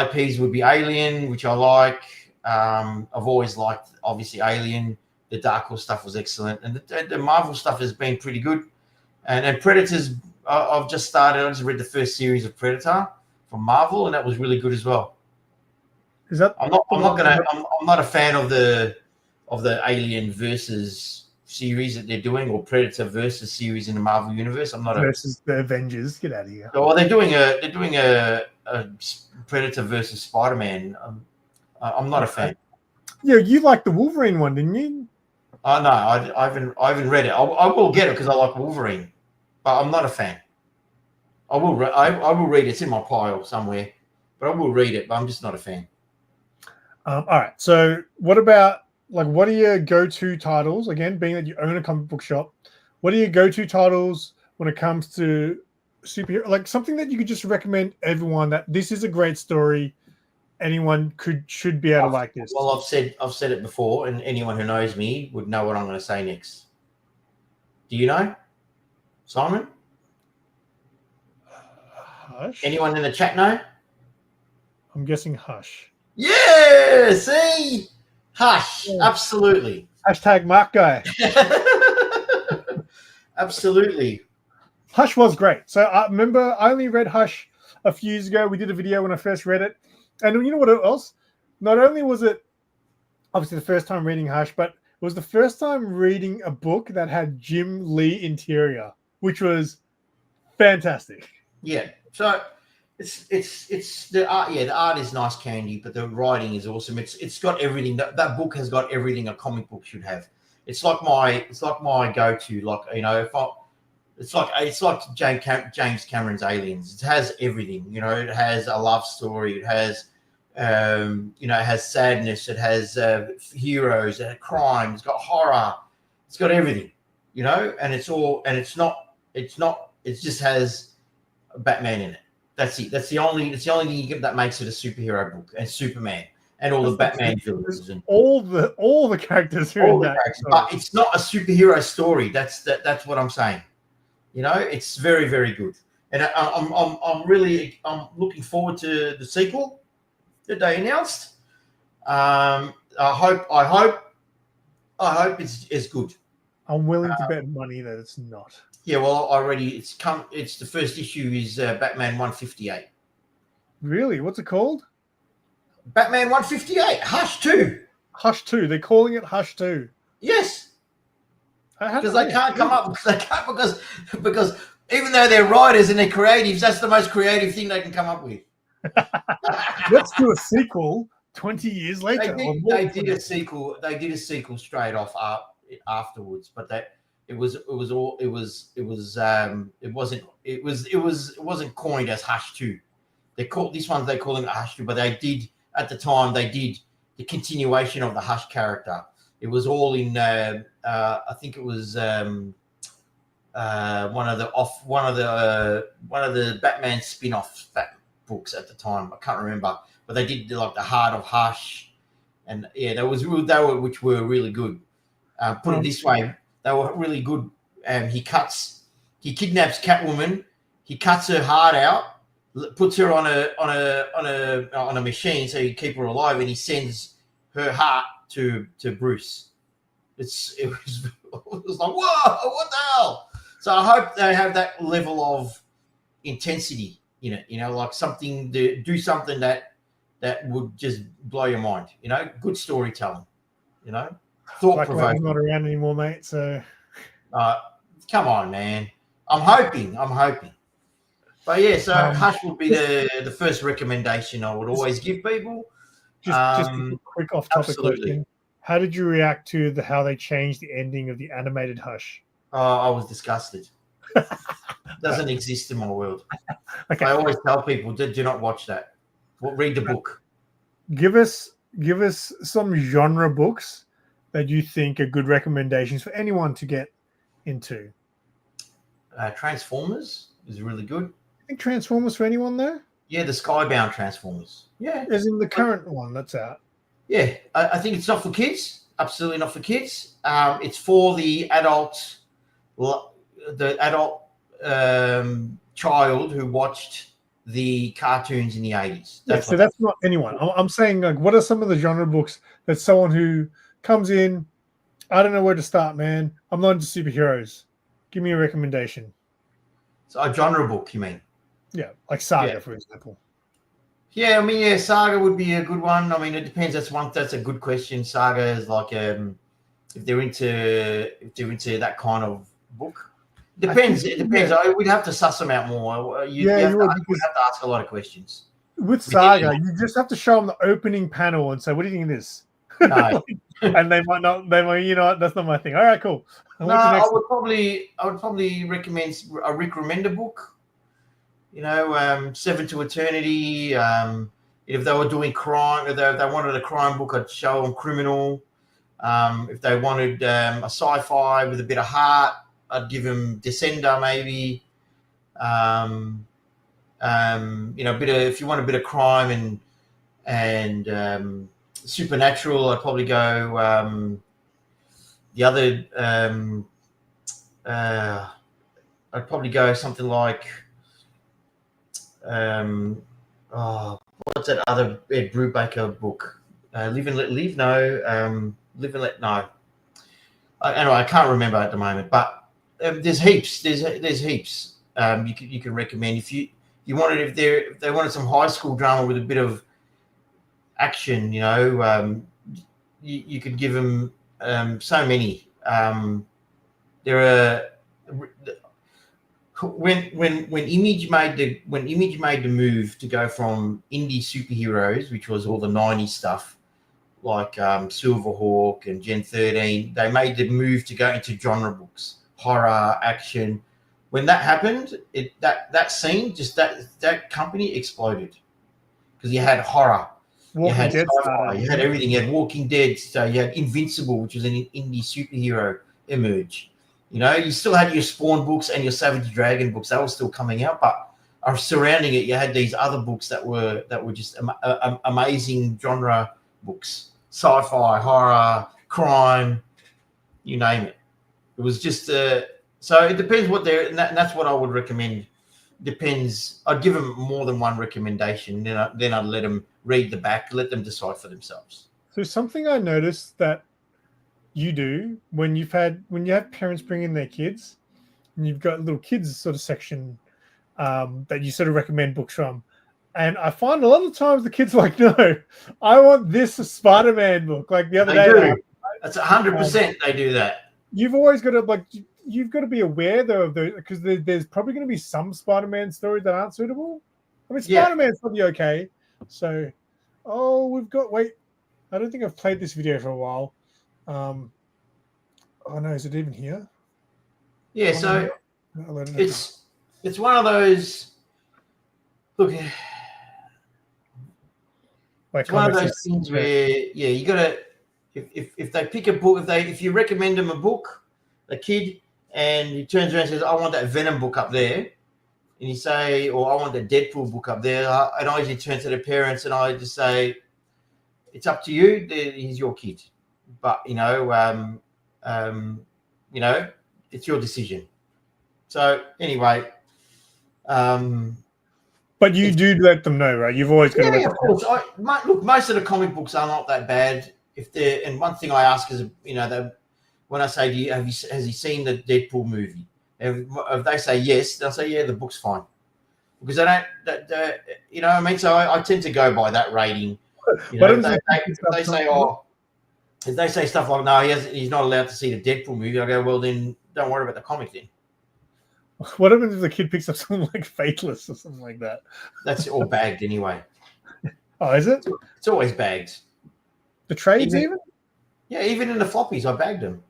IPs would be Alien, which I like. I've always liked, obviously, Alien. The Dark Horse stuff was excellent, and the Marvel stuff has been pretty good. And Predators, I've just started. I just read the first series of Predator from Marvel, and that was really good as well. Is that? I'm not a fan of the Alien versus series that they're doing, or Predator versus series in the Marvel universe. I'm not versus the Avengers. Get out of here. So, well, they're doing a Predator versus Spider-Man. I'm not a fan. Yeah, you liked the Wolverine one, didn't you? Oh no, I haven't read it. I will get it because I like Wolverine, but I'm not a fan. I will read it. It's in my pile somewhere, but I will read it. But I'm just not a fan. All right. So what about, like, what are your go-to titles? Again, being that you own a comic book shop, what are your go-to titles when it comes to superhero? Like something that you could just recommend everyone that this is a great story. Anyone should be able to like this. Well, I've said it before, and anyone who knows me would know what I'm going to say next. Do you know, Simon? Hush. Anyone in the chat know? I'm guessing Hush. Yeah, see? Hush, yeah. Absolutely. Hashtag Mark Guy. Absolutely. Hush was great. So I remember I only read Hush a few years ago. We did a video when I first read it. And you know what else? Not only was it obviously the first time reading Hush, but it was the first time reading a book that had Jim Lee interior, which was fantastic. Yeah. So it's the art. Yeah, the art is nice candy, but the writing is awesome. It's got everything. That book has got everything a comic book should have. It's like my go-to. Like, you know, it's like James Cameron's Aliens. It has everything. You know, it has a love story. It has it has sadness. It has heroes. It has crime. It's got horror. It's got everything. You know, and it's not It just has Batman in it. That's it. That's the only thing that makes it a superhero book, and Superman and all the Batman villains and all the characters are in that. But it's not a superhero story. That's what I'm saying. You know, it's very, very good, and I'm really looking forward to the sequel that they announced. I hope it's good. I'm willing to bet money that it's not. Yeah, well, it's the first issue is Batman 158. Really? What's it called? Batman 158, Hush 2. Hush 2. They're calling it Hush 2. Yes. Because they can't come up. They can't because even though they're writers and they're creatives, that's the most creative thing they can come up with. Let's do a sequel 20 years later. They did a sequel. They did a sequel straight off afterwards, but it wasn't coined as Hush 2. They called it Hush 2, but they did at the time the continuation of the Hush character. It was all in I think it was one of the Batman spin-off books at the time. I can't remember, but they did like the Heart of Hush, and yeah, which were really good. Put it this way, they were really good. He kidnaps Catwoman, he cuts her heart out, puts her on a machine so he keep her alive, and he sends her heart to Bruce. It was like, whoa, what the hell? So I hope they have that level of intensity in it, like do something that would just blow your mind, good storytelling, thought-provoking. I'm not around anymore, mate, so come on, man. I'm hoping. But yeah, so Hush would be the first recommendation I would always give people. Just a quick off-topic question. How did you react to how they changed the ending of the animated Hush? I was disgusted. Doesn't exist in my world. Okay. I always tell people, do not watch that. Read the book. Give us some genre books that you think are good recommendations for anyone to get into. Transformers is really good. I think Transformers for anyone though? Yeah, the Skybound Transformers. Yeah. As in the current one that's out. Yeah, I think it's not for kids. Absolutely not for kids. It's for the adult child who watched the cartoons in the 80s. So that's not anyone. I'm saying, like, what are some of the genre books that someone who comes in, I don't know where to start, man. I'm not into superheroes. Give me a recommendation. So a genre book, you mean? Yeah, like Saga, for example. Yeah, I mean, Saga would be a good one. I mean, it depends. That's a good question. Saga is like if they're into that kind of book. Depends. It depends. We'd have to suss them out more. You'd have to ask a lot of questions. With Saga, you just have to show them the opening panel and say, "What do you think of this?" No. And they might not. They might, that's not my thing. All right, cool. I would probably recommend a Rick Remender book. 7 to Eternity. If they were doing crime, if they wanted a crime book, I'd show them Criminal. If they wanted a sci-fi with a bit of heart, I'd give them Descender maybe. If you want a bit of crime and supernatural, I'd probably go the other. I'd probably go something like. What's that other Ed Brubaker book? Live and Let Live? No. Live and Let No. Anyway, I can't remember at the moment, but there's heaps. There's heaps. You can recommend if they wanted some high school drama with a bit of action. You could give them so many. There are. When Image made the move to go from indie superheroes, which was all the 90s stuff, like Silverhawk and Gen 13, they made the move to go into genre books, horror, action. When that happened, that scene, just that company exploded because you had horror, you had sci-fi, you had everything. You had Walking Dead, so you had Invincible, which was an indie superhero emerge. You still had your Spawn books and your Savage Dragon books. They were still coming out, but surrounding it, you had these other books that were just amazing genre books, sci-fi, horror, crime, you name it. It was just so it depends what they're, and that's what I would recommend. Depends. I'd give them more than one recommendation. Then I'd let them read the back, let them decide for themselves. So something I noticed that you do when you have parents bring in their kids, and you've got little kids sort of section that you sort of recommend books from, and I find a lot of times the kids are like, no, I want this Spider-Man book. Like the other day, that's 100%. They do that. You've always got to you've got to be aware though of those, because there's probably going to be some Spider-Man stories that aren't suitable. I mean, Spider-Man's probably okay. So, wait, I don't think I've played this video for a while. Oh no, is it even here? Yeah, so it's one of those. Look, it's one of those things where you gotta. If they pick a book, if you recommend them a book, a kid, and he turns around and says, "I want that Venom book up there," and you say, "Or I want the Deadpool book up there," and I usually turn to the parents and I just say, "It's up to you. He's your kid, but it's your decision." So anyway, but you do let them know, right? You've always got to let them know. Of course. Look, most of the comic books are not that bad. And one thing I ask is, when I say to you, has he seen the Deadpool movie? If they say yes, they'll say, yeah, the book's fine. Because they don't, you know what I mean? So I tend to go by that rating. If they say stuff like, no, he's not allowed to see the Deadpool movie, I go, well, then don't worry about the comic then. What happens if the kid picks up something like Fateless or something like that? That's all bagged anyway. Oh, is it? It's always bagged. The trades even? Yeah, even in the floppies, I bagged them.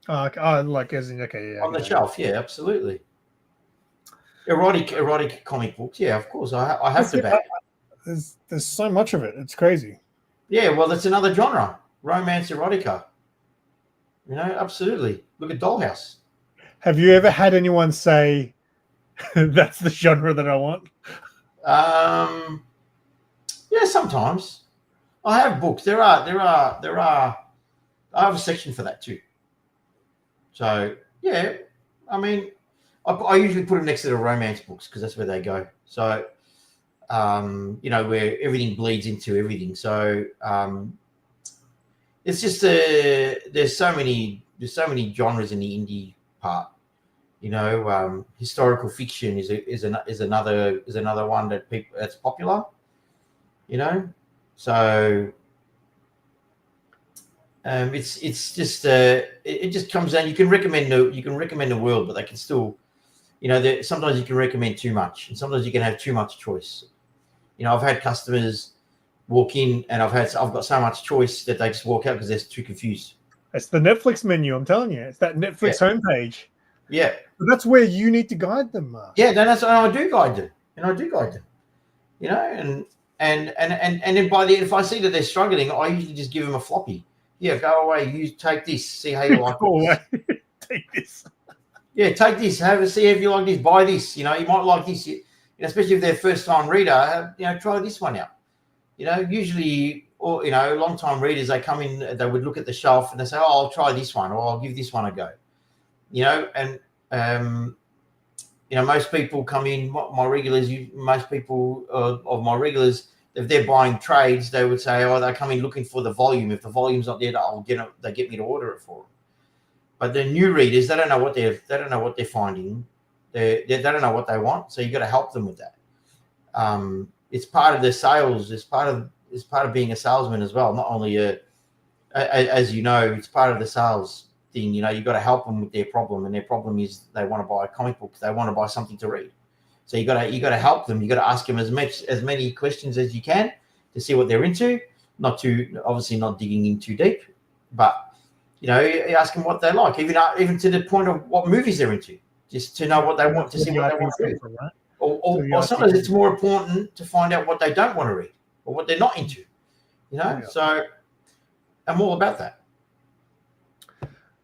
Oh, like as in, okay, yeah. On the shelf, yeah, absolutely. Erotic comic books, yeah, of course. I have to bag. There's so much of it. It's crazy. Yeah, well, that's another genre. Romance erotica. Absolutely. Look at Dollhouse. Have you ever had anyone say that's the genre that I want? Yeah, sometimes. I have books. There are. I have a section for that too. So yeah, I mean, I usually put them next to the romance books because that's where they go. So, where everything bleeds into everything. So it's just there's so many genres in the indie part. Historical fiction is another one that's popular. So it's just it just comes down. You can recommend the world, but they can still, sometimes you can recommend too much, and sometimes you can have too much choice. I've had customers walk in and I've got so much choice that they just walk out because they're too confused. It's the Netflix menu, I'm telling you. It's that Netflix homepage. Yeah. But that's where you need to guide them, Mark. Yeah, that's what I do guide them. And then if I see that they're struggling, I usually just give them a floppy. Yeah, go away. You take this. See how you like it. Take this. Yeah, take this. See if you like this. Buy this. You might like this. Especially if they're first time reader. Try this one out. Usually, or long time readers, they come in. They would look at the shelf and they say, "Oh, I'll try this one, or I'll give this one a go." Most people come in. My regulars. Most people of my regulars, if they're buying trades, they would say, "Oh, they come in looking for the volume. If the volume's not there, they get me to order it for them." But the new readers, they don't know what they're finding. They don't know what they want. So you got to help them with that. It's part of the sales. It's part of being a salesman as well. Not only as it's part of the sales thing. You got to help them with their problem, and their problem is they want to buy a comic book. They want to buy something to read. So you got to help them. You got to ask them as many questions as you can to see what they're into. Obviously not digging in too deep, but you ask them what they like, even to the point of what movies they're into, just to know what they want, to see what they want to read. Or sometimes it's more important to find out what they don't want to read or what they're not into. So I'm all about that.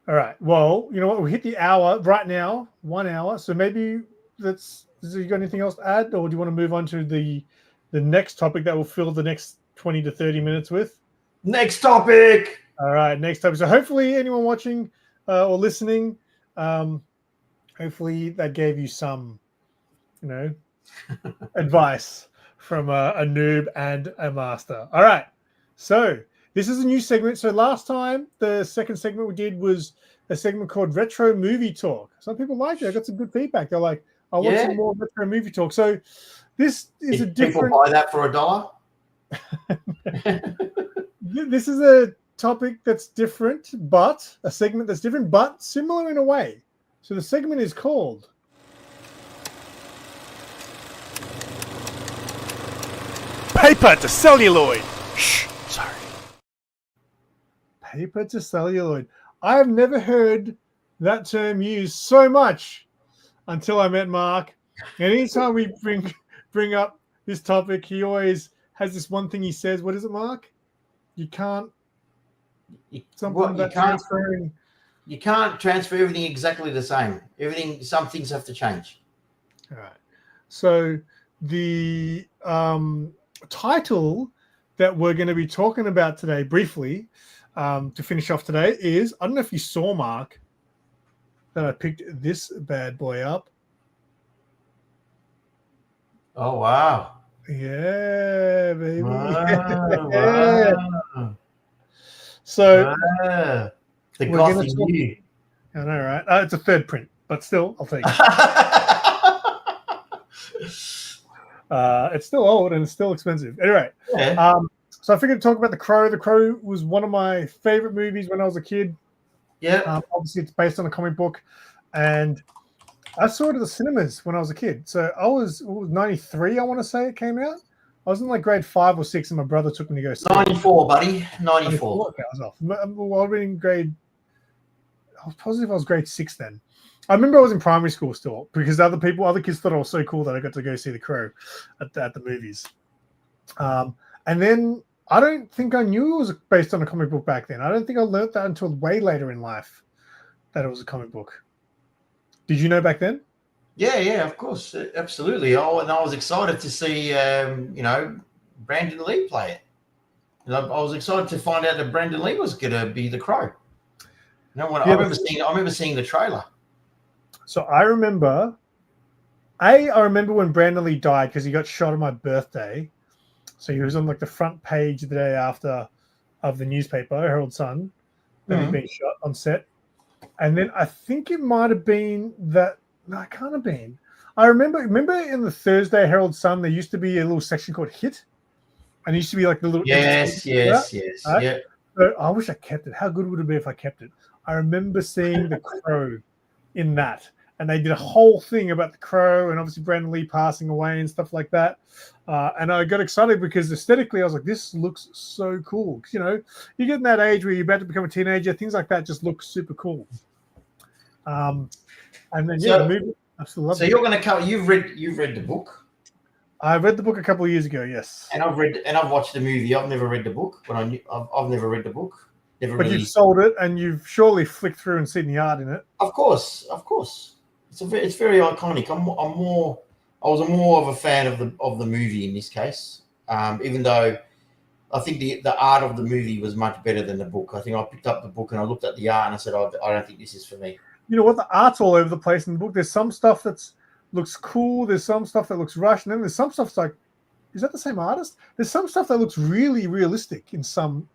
All right. Well, you know what? We hit the hour right now, 1 hour. So maybe you got anything else to add, or do you want to move on to the next topic that will fill the next 20 to 30 minutes with? Next topic. All right, next topic. So hopefully anyone watching or listening, hopefully that gave you some, advice from a noob and a master. All right. So this is a new segment. So last time, the second segment we did was a segment called Retro Movie Talk. Some people liked it. I got some good feedback. They're like, I want some more retro movie talk. So this is a different... People buy that for $1? This is a topic that's different, but a segment that's different, but similar in a way. So the segment is called Paper to celluloid. Shh, sorry. Paper to celluloid. I have never heard that term used so much until I met Mark. And anytime we bring up this topic, he always has this one thing he says. What is it, Mark? You can't transferring. You can't transfer everything exactly the same. Some things have to change. All right. So the title that we're going to be talking about today, briefly, to finish off today, is, I don't know if you saw, Mark, that I picked this bad boy up. Oh, wow. Yeah, baby. Wow. So the we're gothy talk... you. I know, right? It's a third print, but still, I'll take it. It's still old and it's still expensive. Anyway, so I figured to talk about The Crow. The Crow was one of my favorite movies when I was a kid. Yeah. Obviously, it's based on a comic book, and I saw it at the cinemas when I was a kid. So I was 93, I want to say it came out. I was in like grade 5 or 6, and my brother took me to go see 94, buddy. 94. Okay, I was off. Well, I was in grade... I was positive I was grade 6 then. I remember I was in primary school still, because other kids thought I was so cool that I got to go see The Crow at the movies. And then I don't think I knew it was based on a comic book back then. I don't think I learned that until way later in life, that it was a comic book. Did you know back then? Yeah, of course, absolutely. Oh, and I was excited to see, Brandon Lee play it. And I was excited to find out that Brandon Lee was going to be the Crow. I remember seeing the trailer. So I remember when Brandon Lee died, because he got shot on my birthday. So he was on like the front page the day after of the newspaper, Herald Sun, that he'd been shot on set. And then I think it might have been that. No, it can't have been. I remember in the Thursday Herald Sun, there used to be a little section called Hit. And it used to be like the little... Yes. Right? Yeah. So I wish I kept it. How good would it be if I kept it? I remember seeing The Crow in that. And they did a whole thing about The Crow and obviously Brandon Lee passing away and stuff like that. And I got excited because aesthetically I was like, this looks so cool. You know, you get in that age where you're about to become a teenager, things like that just look super cool. And then the movie, absolutely. So you're going to cover. You've read the book. I read the book a couple of years ago. Yes, and I've watched the movie. I've never read the book, but I've never read the book. But you've sold it, and you've surely flicked through and seen the art in it. Of course. It's very iconic. I was more of a fan of the movie in this case, even though I think the art of the movie was much better than the book. I think I picked up the book and I looked at the art and I said, I don't think this is for me. You know what? The art's all over the place in the book. There's some stuff that looks cool. There's some stuff that looks rushed. And then there's some stuff that's like, is that the same artist? There's some stuff that looks really realistic in some.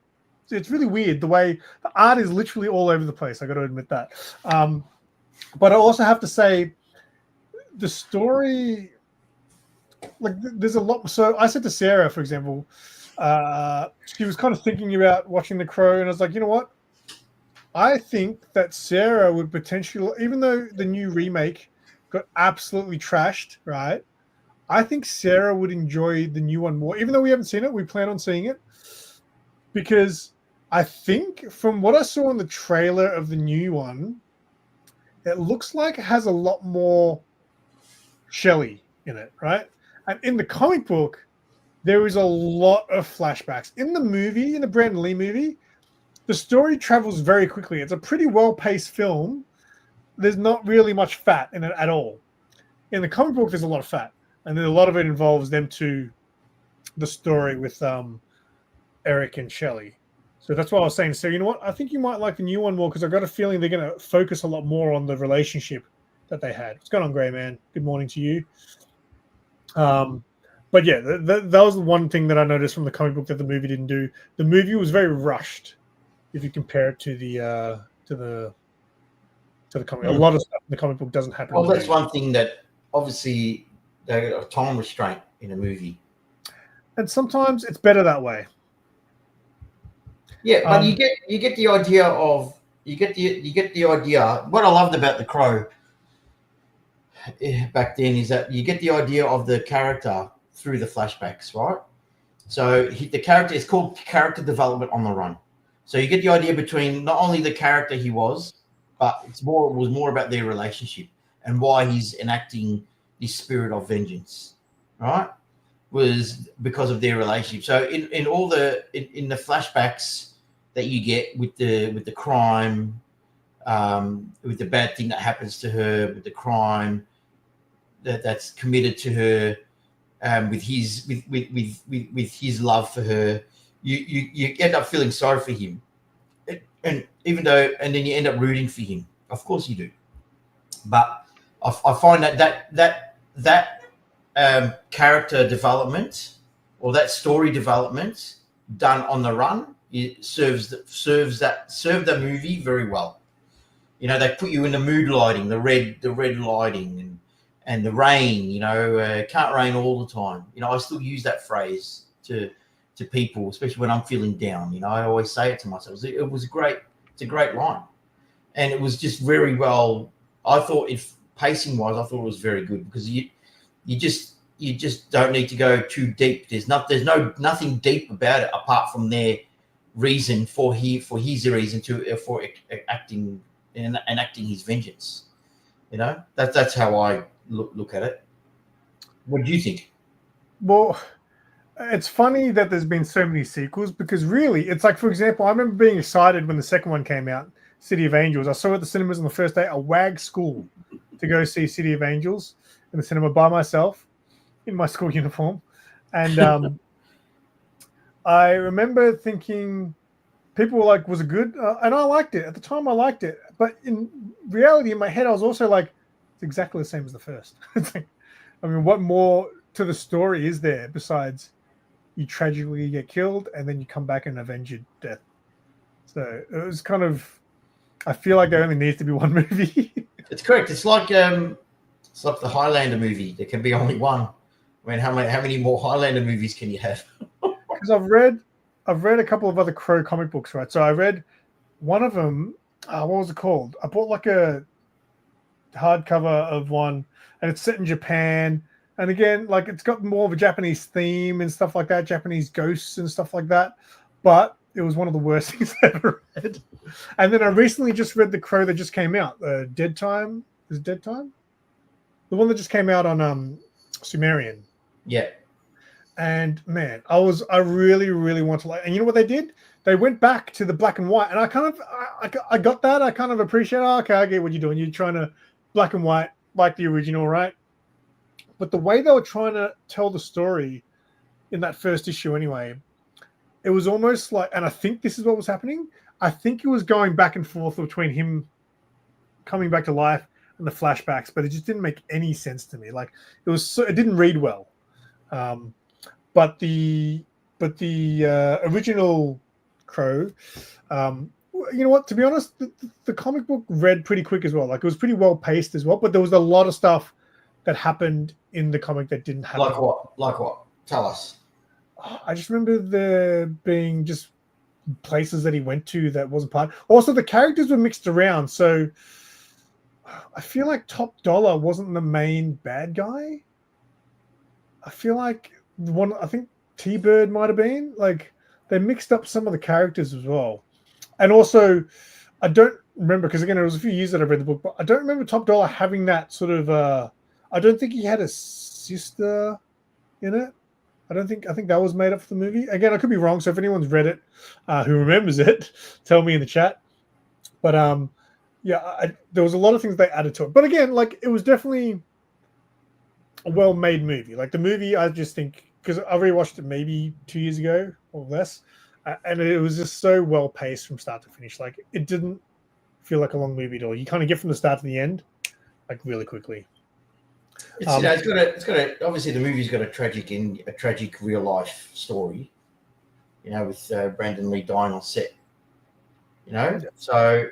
It's really weird. The way the art is literally all over the place. I got to admit that. But I also have to say the story, like there's a lot. So I said to Sarah, for example, she was kind of thinking about watching The Crow. And I was like, you know what? I think that Sarah would potentially, even though the new remake got absolutely trashed, right? I think Sarah would enjoy the new one more. Even though we haven't seen it, we plan on seeing it. Because I think from what I saw in the trailer of the new one, it looks like it has a lot more Shelley in it, right? And in the comic book, there is a lot of flashbacks. In the movie, in the Brandon Lee movie, the story travels very quickly. It's a pretty well-paced film. There's not really much fat in it at all. In the comic book, there's a lot of fat, and then a lot of it involves them to the story with Eric and Shelley. So that's what I was saying. So you know what? I think you might like the new one more because I got a feeling they're going to focus a lot more on the relationship that they had. What's going on, Grey Man? Good morning to you. But yeah, that was the one thing that I noticed from the comic book that the movie didn't do. The movie was very rushed if you compare it to the comic. A lot of stuff in the comic book doesn't happen. Well, that's one thing that obviously they got a time restraint in a movie, and sometimes it's better that way. Yeah, but you get the idea of you get the idea. What I loved about The Crow back then is that you get the idea of the character through the flashbacks, right? So the character is called character development on the run. So you get the idea between not only the character he was, but it was more about their relationship and why he's enacting this spirit of vengeance, right? Was because of their relationship. So in all the in the flashbacks that you get with the crime, with the bad thing that happens to her, with the crime that's committed to her, with his love for her, you end up feeling sorry for him, and then you end up rooting for him. Of course you do, but I find that character development or that story development done on the run, it served the movie very well. You know, they put you in the mood lighting, the red lighting, and the rain. You know, it can't rain all the time. You know, I still use that phrase to people, especially when I'm feeling down. You know, I always say it to myself. It's a great line, and it was just very well. I thought, if pacing wise, I thought it was very good because you just don't need to go too deep. There's nothing deep about it apart from their reason for his reason for acting and enacting his vengeance. You know, that's how I look at it. What do you think? Well, it's funny that there's been so many sequels because really, it's like, for example, I remember being excited when the second one came out, City of Angels. I saw it at the cinemas on the first day. I wagged school to go see City of Angels in the cinema by myself in my school uniform, and I remember thinking, people were like, "Was it good?" And I liked it at the time. I liked it, but in reality, in my head, I was also like, "It's exactly the same as the first." It's like, I mean, what more to the story is there besides you tragically get killed and then you come back and avenge your death? So it was kind of. I feel like there only needs to be one movie. It's correct. It's like the Highlander movie. There can be only one. I mean, how many more Highlander movies can you have? Because I've read a couple of other Crow comic books, right? So I read one of them. What was it called? I bought like a hardcover of one, and it's set in Japan. And again, like it's got more of a Japanese theme and stuff like that, Japanese ghosts and stuff like that. But it was one of the worst things I ever read. And then I recently just read The Crow that just came out. Dead Time? Is it Dead Time? The one that just came out on Sumerian. Yeah. And man, I really, really want to like. And you know what they did? They went back to the black and white, and I got that. I kind of appreciate. Oh, okay, I get what you're doing. You're trying to black and white like the original, right? But the way they were trying to tell the story in that first issue, anyway, it was almost like. And I think this is what was happening. I think it was going back and forth between him coming back to life and the flashbacks, but it just didn't make any sense to me. Like it didn't read well. But the original Crow, you know what? To be honest, the comic book read pretty quick as well. Like it was pretty well paced as well. But there was a lot of stuff that happened in the comic that didn't happen. Like what? Tell us. I just remember there being just places that he went to that wasn't part. Also, the characters were mixed around, so I feel like Top Dollar wasn't the main bad guy. I feel like I think T-Bird might have been. Like they mixed up some of the characters as well. And also, I don't remember because again it was a few years that I read the book, but I don't remember Top Dollar having that sort of. I don't think he had a sister in it. I think that was made up for the movie. Again, I could be wrong. So if anyone's read it, who remembers it, tell me in the chat. But there was a lot of things they added to it. But again, like it was definitely a well-made movie. Like the movie, I just think because I rewatched it maybe 2 years ago or less, and it was just so well paced from start to finish. Like it didn't feel like a long movie at all. You kind of get from the start to the end, like really quickly. It's got a obviously the movie's got a tragic real life story, with Brandon Lee dying on set. So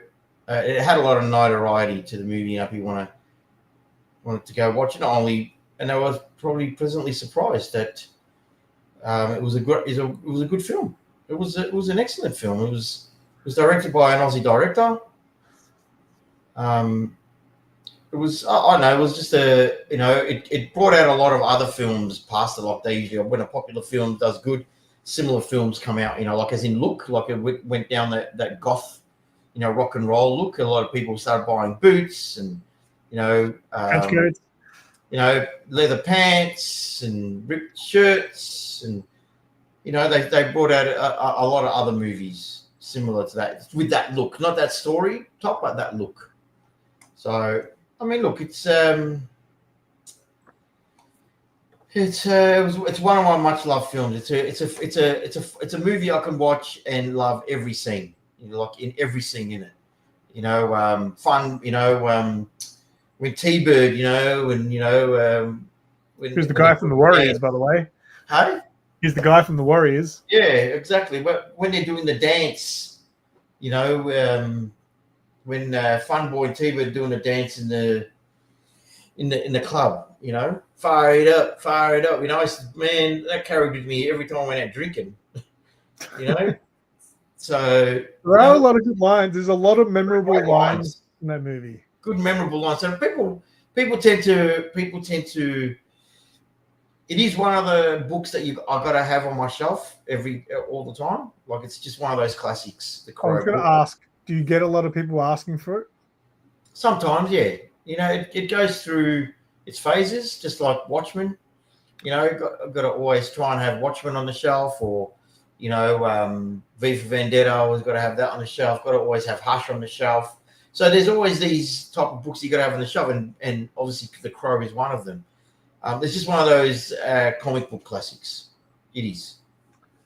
it had a lot of notoriety to the movie. People wanted to go watch it. Not only, and I was probably pleasantly surprised that it was a good film. It was an excellent film. It was directed by an Aussie director. It was, I don't know, it was just it brought out a lot of other films past it. Like they usually, when a popular film does good, similar films come out, like as in look, like it went down that goth, rock and roll look. A lot of people started buying boots and, leather pants and ripped shirts. And, they brought out a lot of other movies similar to that, with that look, not that story top, but that look. So, I mean, look, it's one of my much loved films. It's a movie I can watch and love every scene, like in every scene in it. Fun, when T-Bird, who's the guy from the Warriors, by the way? Hey, he's the guy from the Warriors. Yeah, exactly. But when they're doing the dance, when Fun Boy and T-Bird doing a dance in the club, fire it up. Man, that carried with me every time I went out drinking. So there are a lot of good lines. There's a lot of memorable lines in that movie. Good memorable lines. So people tend to. It is one of the books that I got to have on my shelf all the time. Like it's just one of those classics. The Crow. I was going to ask. Do you get a lot of people asking for it? Sometimes, yeah. It goes through its phases, just like Watchmen. I've got to always try and have Watchmen on the shelf, or V for Vendetta. Always got to have that on the shelf. Got to always have Hush on the shelf. So there's always these type of books you got to have on the shelf, and obviously The Crow is one of them. It's just one of those comic book classics. It is,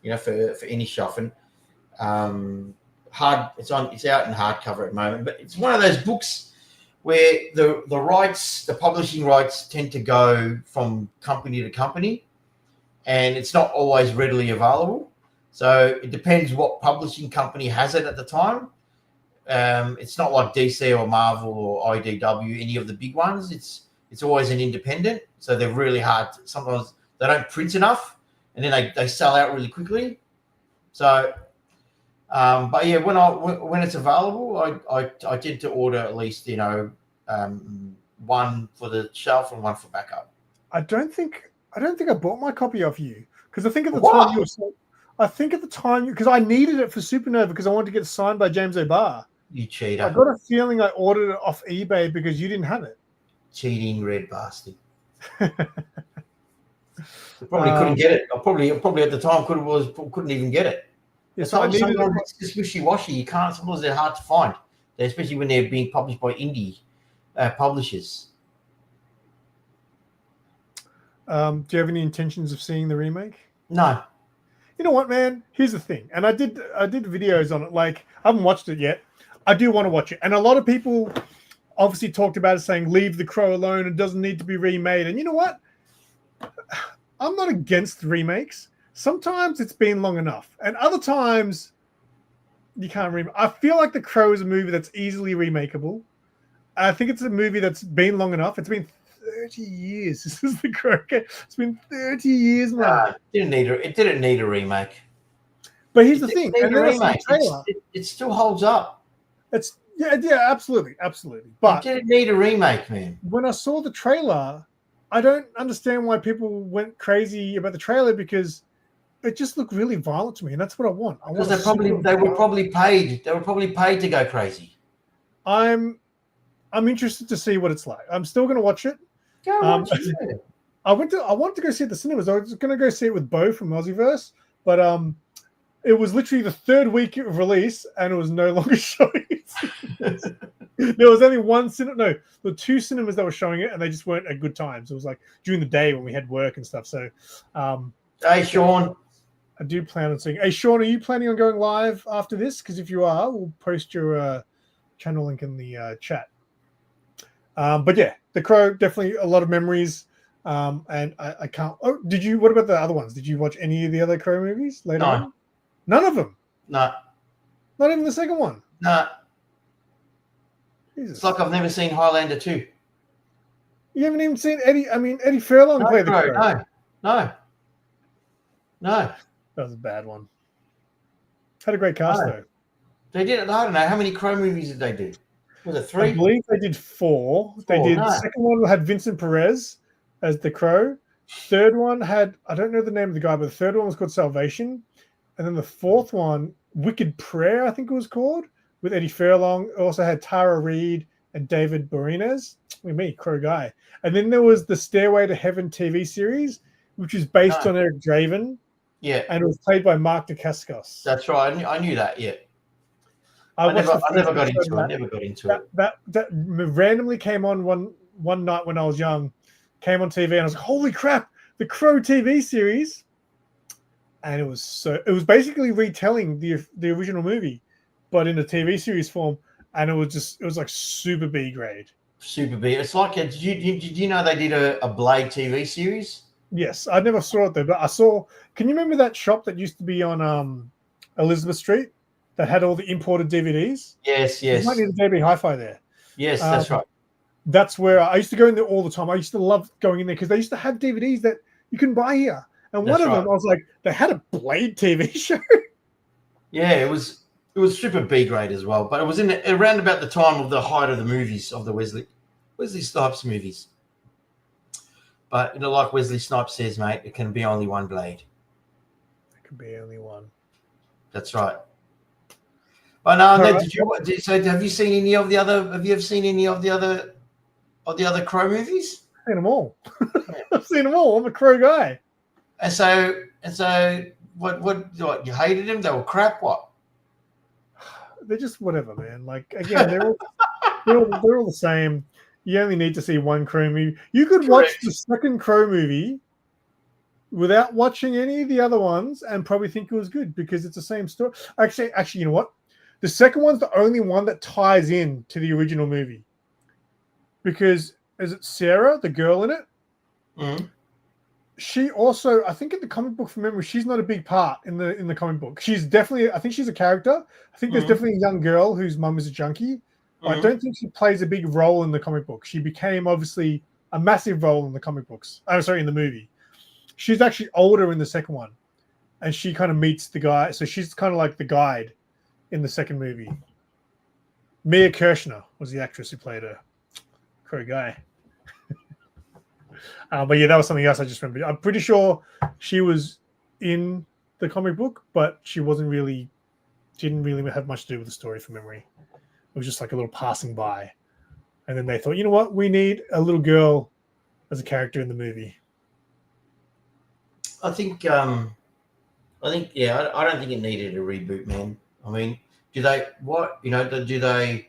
for any shelf. And it's out in hardcover at the moment, but it's one of those books where the publishing rights tend to go from company to company, and it's not always readily available. So it depends what publishing company has it at the time. It's not like DC or Marvel or IDW, any of the big ones. It's always an independent, so they're really hard. Sometimes they don't print enough, and then they sell out really quickly. So. But yeah, when it's available, I tend to order at least one for the shelf and one for backup. I don't think I bought my copy off you because I think at the time because I needed it for Supernova because I wanted to get it signed by James O'Barr. You cheater! I got a feeling I ordered it off eBay because you didn't have it. Cheating red bastard! Probably couldn't get it. I probably at the time couldn't even get it. Yeah, so it's just wishy-washy. You can't. Sometimes they're hard to find, especially when they're being published by indie publishers. Do you have any intentions of seeing the remake? No. You know what, man? Here's the thing, and I did videos on it. Like I haven't watched it yet. I do want to watch it, and a lot of people obviously talked about it, saying leave The Crow alone. It doesn't need to be remade. And you know what? I'm not against remakes. Sometimes it's been long enough, and other times you can't remake. I feel like The Crow is a movie that's easily remakeable. I think it's a movie that's been long enough. It's been 30 years. This is The Crow. It's been 30 years, man. It didn't need a remake. But here's the thing. It still holds up. Yeah, absolutely. But it didn't need a remake, man. When I saw the trailer, I don't understand why people went crazy about the trailer because it just looked really violent to me, and that's what I want. Because they were probably paid to go crazy. I'm interested to see what it's like. I'm still going to watch it. Go watch it. I wanted to go see it at the cinemas. I was going to go see it with Bo from Aussieverse, but it was literally the third week of release, and it was no longer showing it. There was only one cinema. No, there were two cinemas that were showing it, and they just weren't at good times. It was like during the day when we had work and stuff. So, hey, Sean. I do plan on seeing. Hey, Sean, are you planning on going live after this? Because if you are, we'll post your channel link in the chat. But yeah, The Crow, definitely a lot of memories. And I can't. Oh, did you? What about the other ones? Did you watch any of the other Crow movies later on? None of them. No. Not even the second one. No. Jesus. It's like I've never seen Highlander 2. You haven't even seen Eddie. I mean, Eddie Furlong played the Crow. No. That was a bad one. Had a great cast though. They did. I don't know how many Crow movies did they do. Was it 3? I believe they did 4. They did. The second one had Vincent Perez as the Crow. Third one had, I don't know the name of the guy, but the third one was called Salvation. And then the fourth one, Wicked Prayer, I think it was called, with Eddie Furlong. It also had Tara Reid and David Boreanaz. Me, Crow guy. And then there was the Stairway to Heaven TV series, which is based on Eric Draven. Yeah. And it was played by Mark Dacascos. That's right. I knew that, yeah. I never got into it. That randomly came on one night when I was young, came on TV, and I was like, holy crap, the Crow TV series. And it was basically retelling the original movie, but in a TV series form, and it was like super B grade. Super B. It's like did you know they did a Blade TV series? Yes, I never saw it though, but I saw. Can you remember that shop that used to be on Elizabeth Street that had all the imported DVDs? Yes. You might need a JB Hi-Fi there. Yes, that's right. That's where I used to go in there all the time. I used to love going in there because they used to have DVDs that you can buy here. And one of them, I was like, they had a Blade TV show. Yeah, it was super B grade as well, but it was around about the time of the height of the movies of the Wesley Snipes movies. But like Wesley Snipes says, mate, it can be only one Blade. It can be only one. That's right. But no, have you seen any of the other? Have you ever seen any of the other Crow movies? I've seen them all. I've seen them all. I'm a Crow guy. And so, what? You hated them? They were crap. What? They're just whatever, man. Like again, they're all the same. You only need to see one Crow movie. You could watch the second Crow movie without watching any of the other ones and probably think it was good because it's the same story. Actually, you know what? The second one's the only one that ties in to the original movie. Because is it Sarah, the girl in it? Mm-hmm. She also, I think in the comic book from memory, she's not a big part in the comic book. She's definitely, I think she's a character. I think there's definitely a young girl whose mum is a junkie. I don't think she plays a big role in the comic book. She became obviously a massive role in the comic books. I'm sorry, in the movie. She's actually older in the second one. And she kind of meets the guy. So she's kind of like the guide in the second movie. Mia Kirshner was the actress who played her. Crow guy. But yeah, that was something else I just remembered. I'm pretty sure she was in the comic book, but she didn't really have much to do with the story from memory. It was just like a little passing by. And then they thought, you know what? We need a little girl as a character in the movie. I think, yeah, I don't think it needed a reboot, man. I mean, do they, I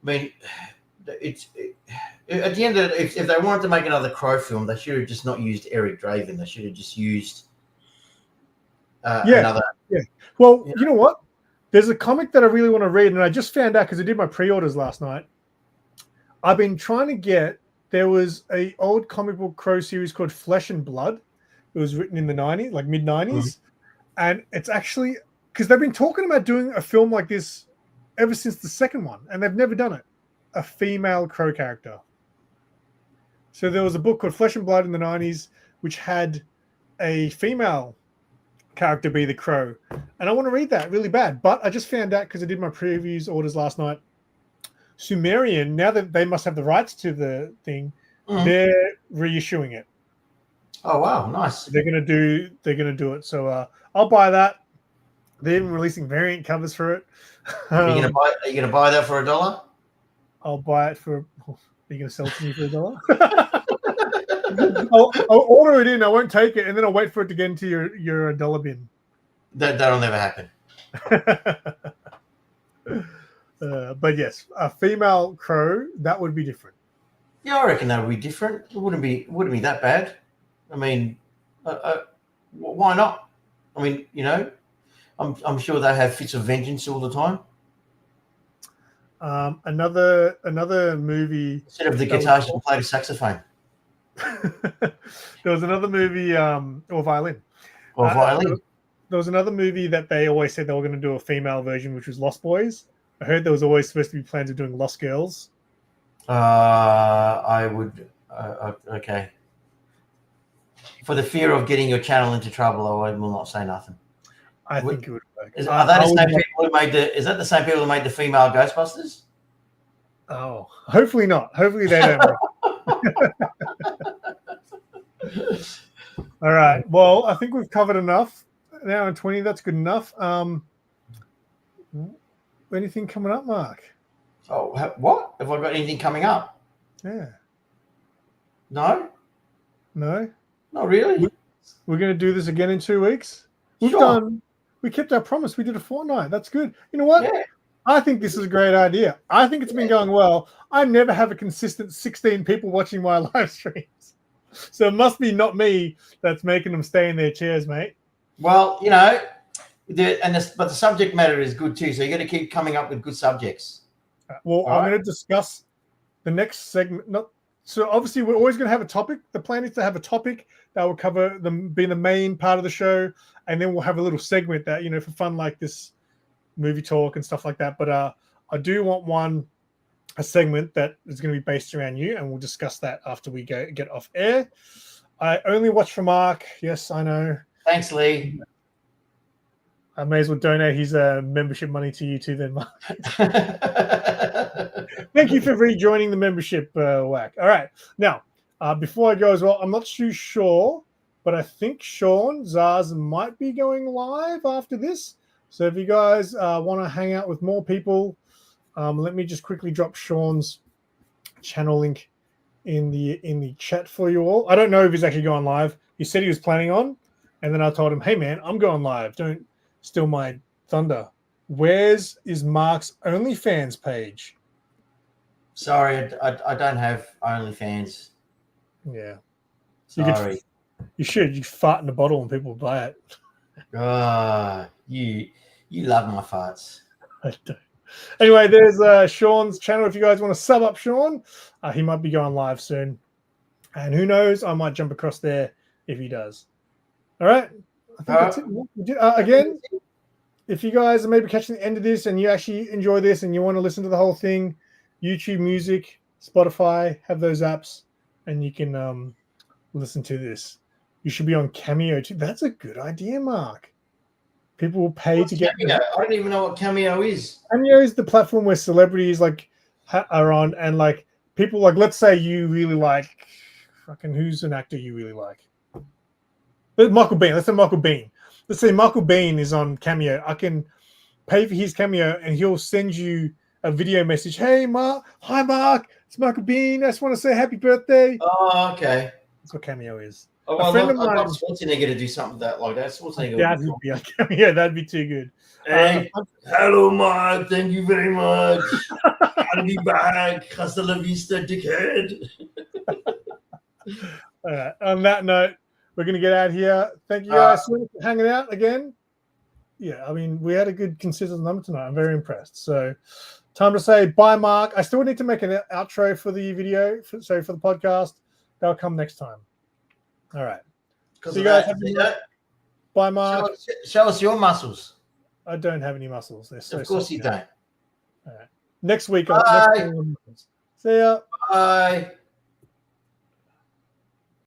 mean, at the end of it, if they wanted to make another Crow film, they should have just not used Eric Draven. They should have just used another. Yeah. Well, you know what? There's a comic that I really want to read, and I just found out because I did my pre-orders last night. I've been trying to get. There was a old comic book Crow series called Flesh and Blood. It was written in the 90s, like mid 90s, and it's actually because they've been talking about doing a film like this ever since the second one, and they've never done it. A female Crow character. So there was a book called Flesh and Blood in the 90s, which had a female character be the Crow. And I want to read that really bad. But I just found out because I did my previews orders last night. Sumerian, now that they must have the rights to the thing, they're reissuing it. Oh wow, nice. They're gonna do it. So I'll buy that. They're even releasing variant covers for it. Are you gonna buy that for $1? I'll buy it for. Are you going to sell it to me for $1? I'll order it in. I won't take it, and then I'll wait for it to get into your dollar bin. That'll never happen. But yes, a female crow, that would be different. Yeah, I reckon that would be different. It wouldn't be that bad. I mean, why not? I mean, I'm sure they have fits of vengeance all the time. Another movie. Instead of the guitar, she played a saxophone. There was another movie, or violin. Or violin. There was another movie that they always said they were going to do a female version, which was Lost Boys. I heard there was always supposed to be plans of doing Lost Girls. I would. Okay. For the fear of getting your channel into trouble, I will not say nothing. I think it would work. Are they the same people who made the? Is that the same people who made the female Ghostbusters? Oh, hopefully not. Hopefully they don't. All right. Well, I think we've covered enough. An hour and 20. That's good enough. Anything coming up, Mark? Oh, what? Have I got anything coming up? Yeah. No. No. Not really. We're going to do this again in 2 weeks. We kept our promise. We did a fortnight. That's good. You know what? Yeah. I think this is a great idea. I think it's been going well. I never have a consistent 16 people watching my live streams. So it must be not me that's making them stay in their chairs, mate. Well, but the subject matter is good too. So you got to keep coming up with good subjects. Well, I'm going to discuss the next segment. So obviously we're always going to have a topic. The plan is to have a topic that will cover being the main part of the show, and then we'll have a little segment that for fun, like this movie talk and stuff like that. But I do want a segment that is going to be based around you, and we'll discuss that after we get off air. I only watch for Mark. Yes, I know. Thanks, Lee. I may as well donate his membership money to you too, then, Mark. Thank you for rejoining the membership, Whack. All right. Now, before I go as well, I'm not too sure, but I think Sean Zaz might be going live after this. So if you guys want to hang out with more people, let me just quickly drop Sean's channel link in the chat for you all. I don't know if he's actually going live. He said he was planning on, and then I told him, hey, man, I'm going live. Don't steal my thunder. Where's Mark's OnlyFans page? Sorry, I don't have OnlyFans. Yeah. Sorry. You should. You fart in a bottle and people buy it. You love my farts. I don't. Anyway, there's Sean's channel. If you guys want to sub up Sean, he might be going live soon. And who knows, I might jump across there if he does. All right. I think that's it. Again, if you guys are maybe catching the end of this and you actually enjoy this and you want to listen to the whole thing, YouTube Music, Spotify, have those apps, and you can listen to this. You should be on Cameo too. That's a good idea, Mark. People will pay to get Cameo? I don't even know what Cameo is. Cameo is the platform where celebrities are on, and people let's say you really like who's an actor you really like? Michael Biehn. Let's say Michael Biehn. Let's say Michael Biehn is on Cameo. I can pay for his Cameo, and he'll send you a video message. Hey, Mark. Hi, Mark. It's Michael Biehn. I just want to say happy birthday. Oh, okay. That's what Cameo is. Oh, I'd love Schwarzenegger to do something like that. Schwarzenegger would be like Cameo. That'd be too good. Hey, hello, Mark. Thank you very much. I'll be back. Hasta la vista, dickhead. All right. On that note, we're going to get out here. Thank you guys for hanging out again. Yeah, I mean, we had a good consistent number tonight. I'm very impressed. So time to say bye, Mark. I still need to make an outro for the video, for the podcast. That'll come next time. All right. So you guys bye, Mark. Show us your muscles. I don't have any muscles. They're so of course you don't. All right. Next week. Bye. See ya. Bye.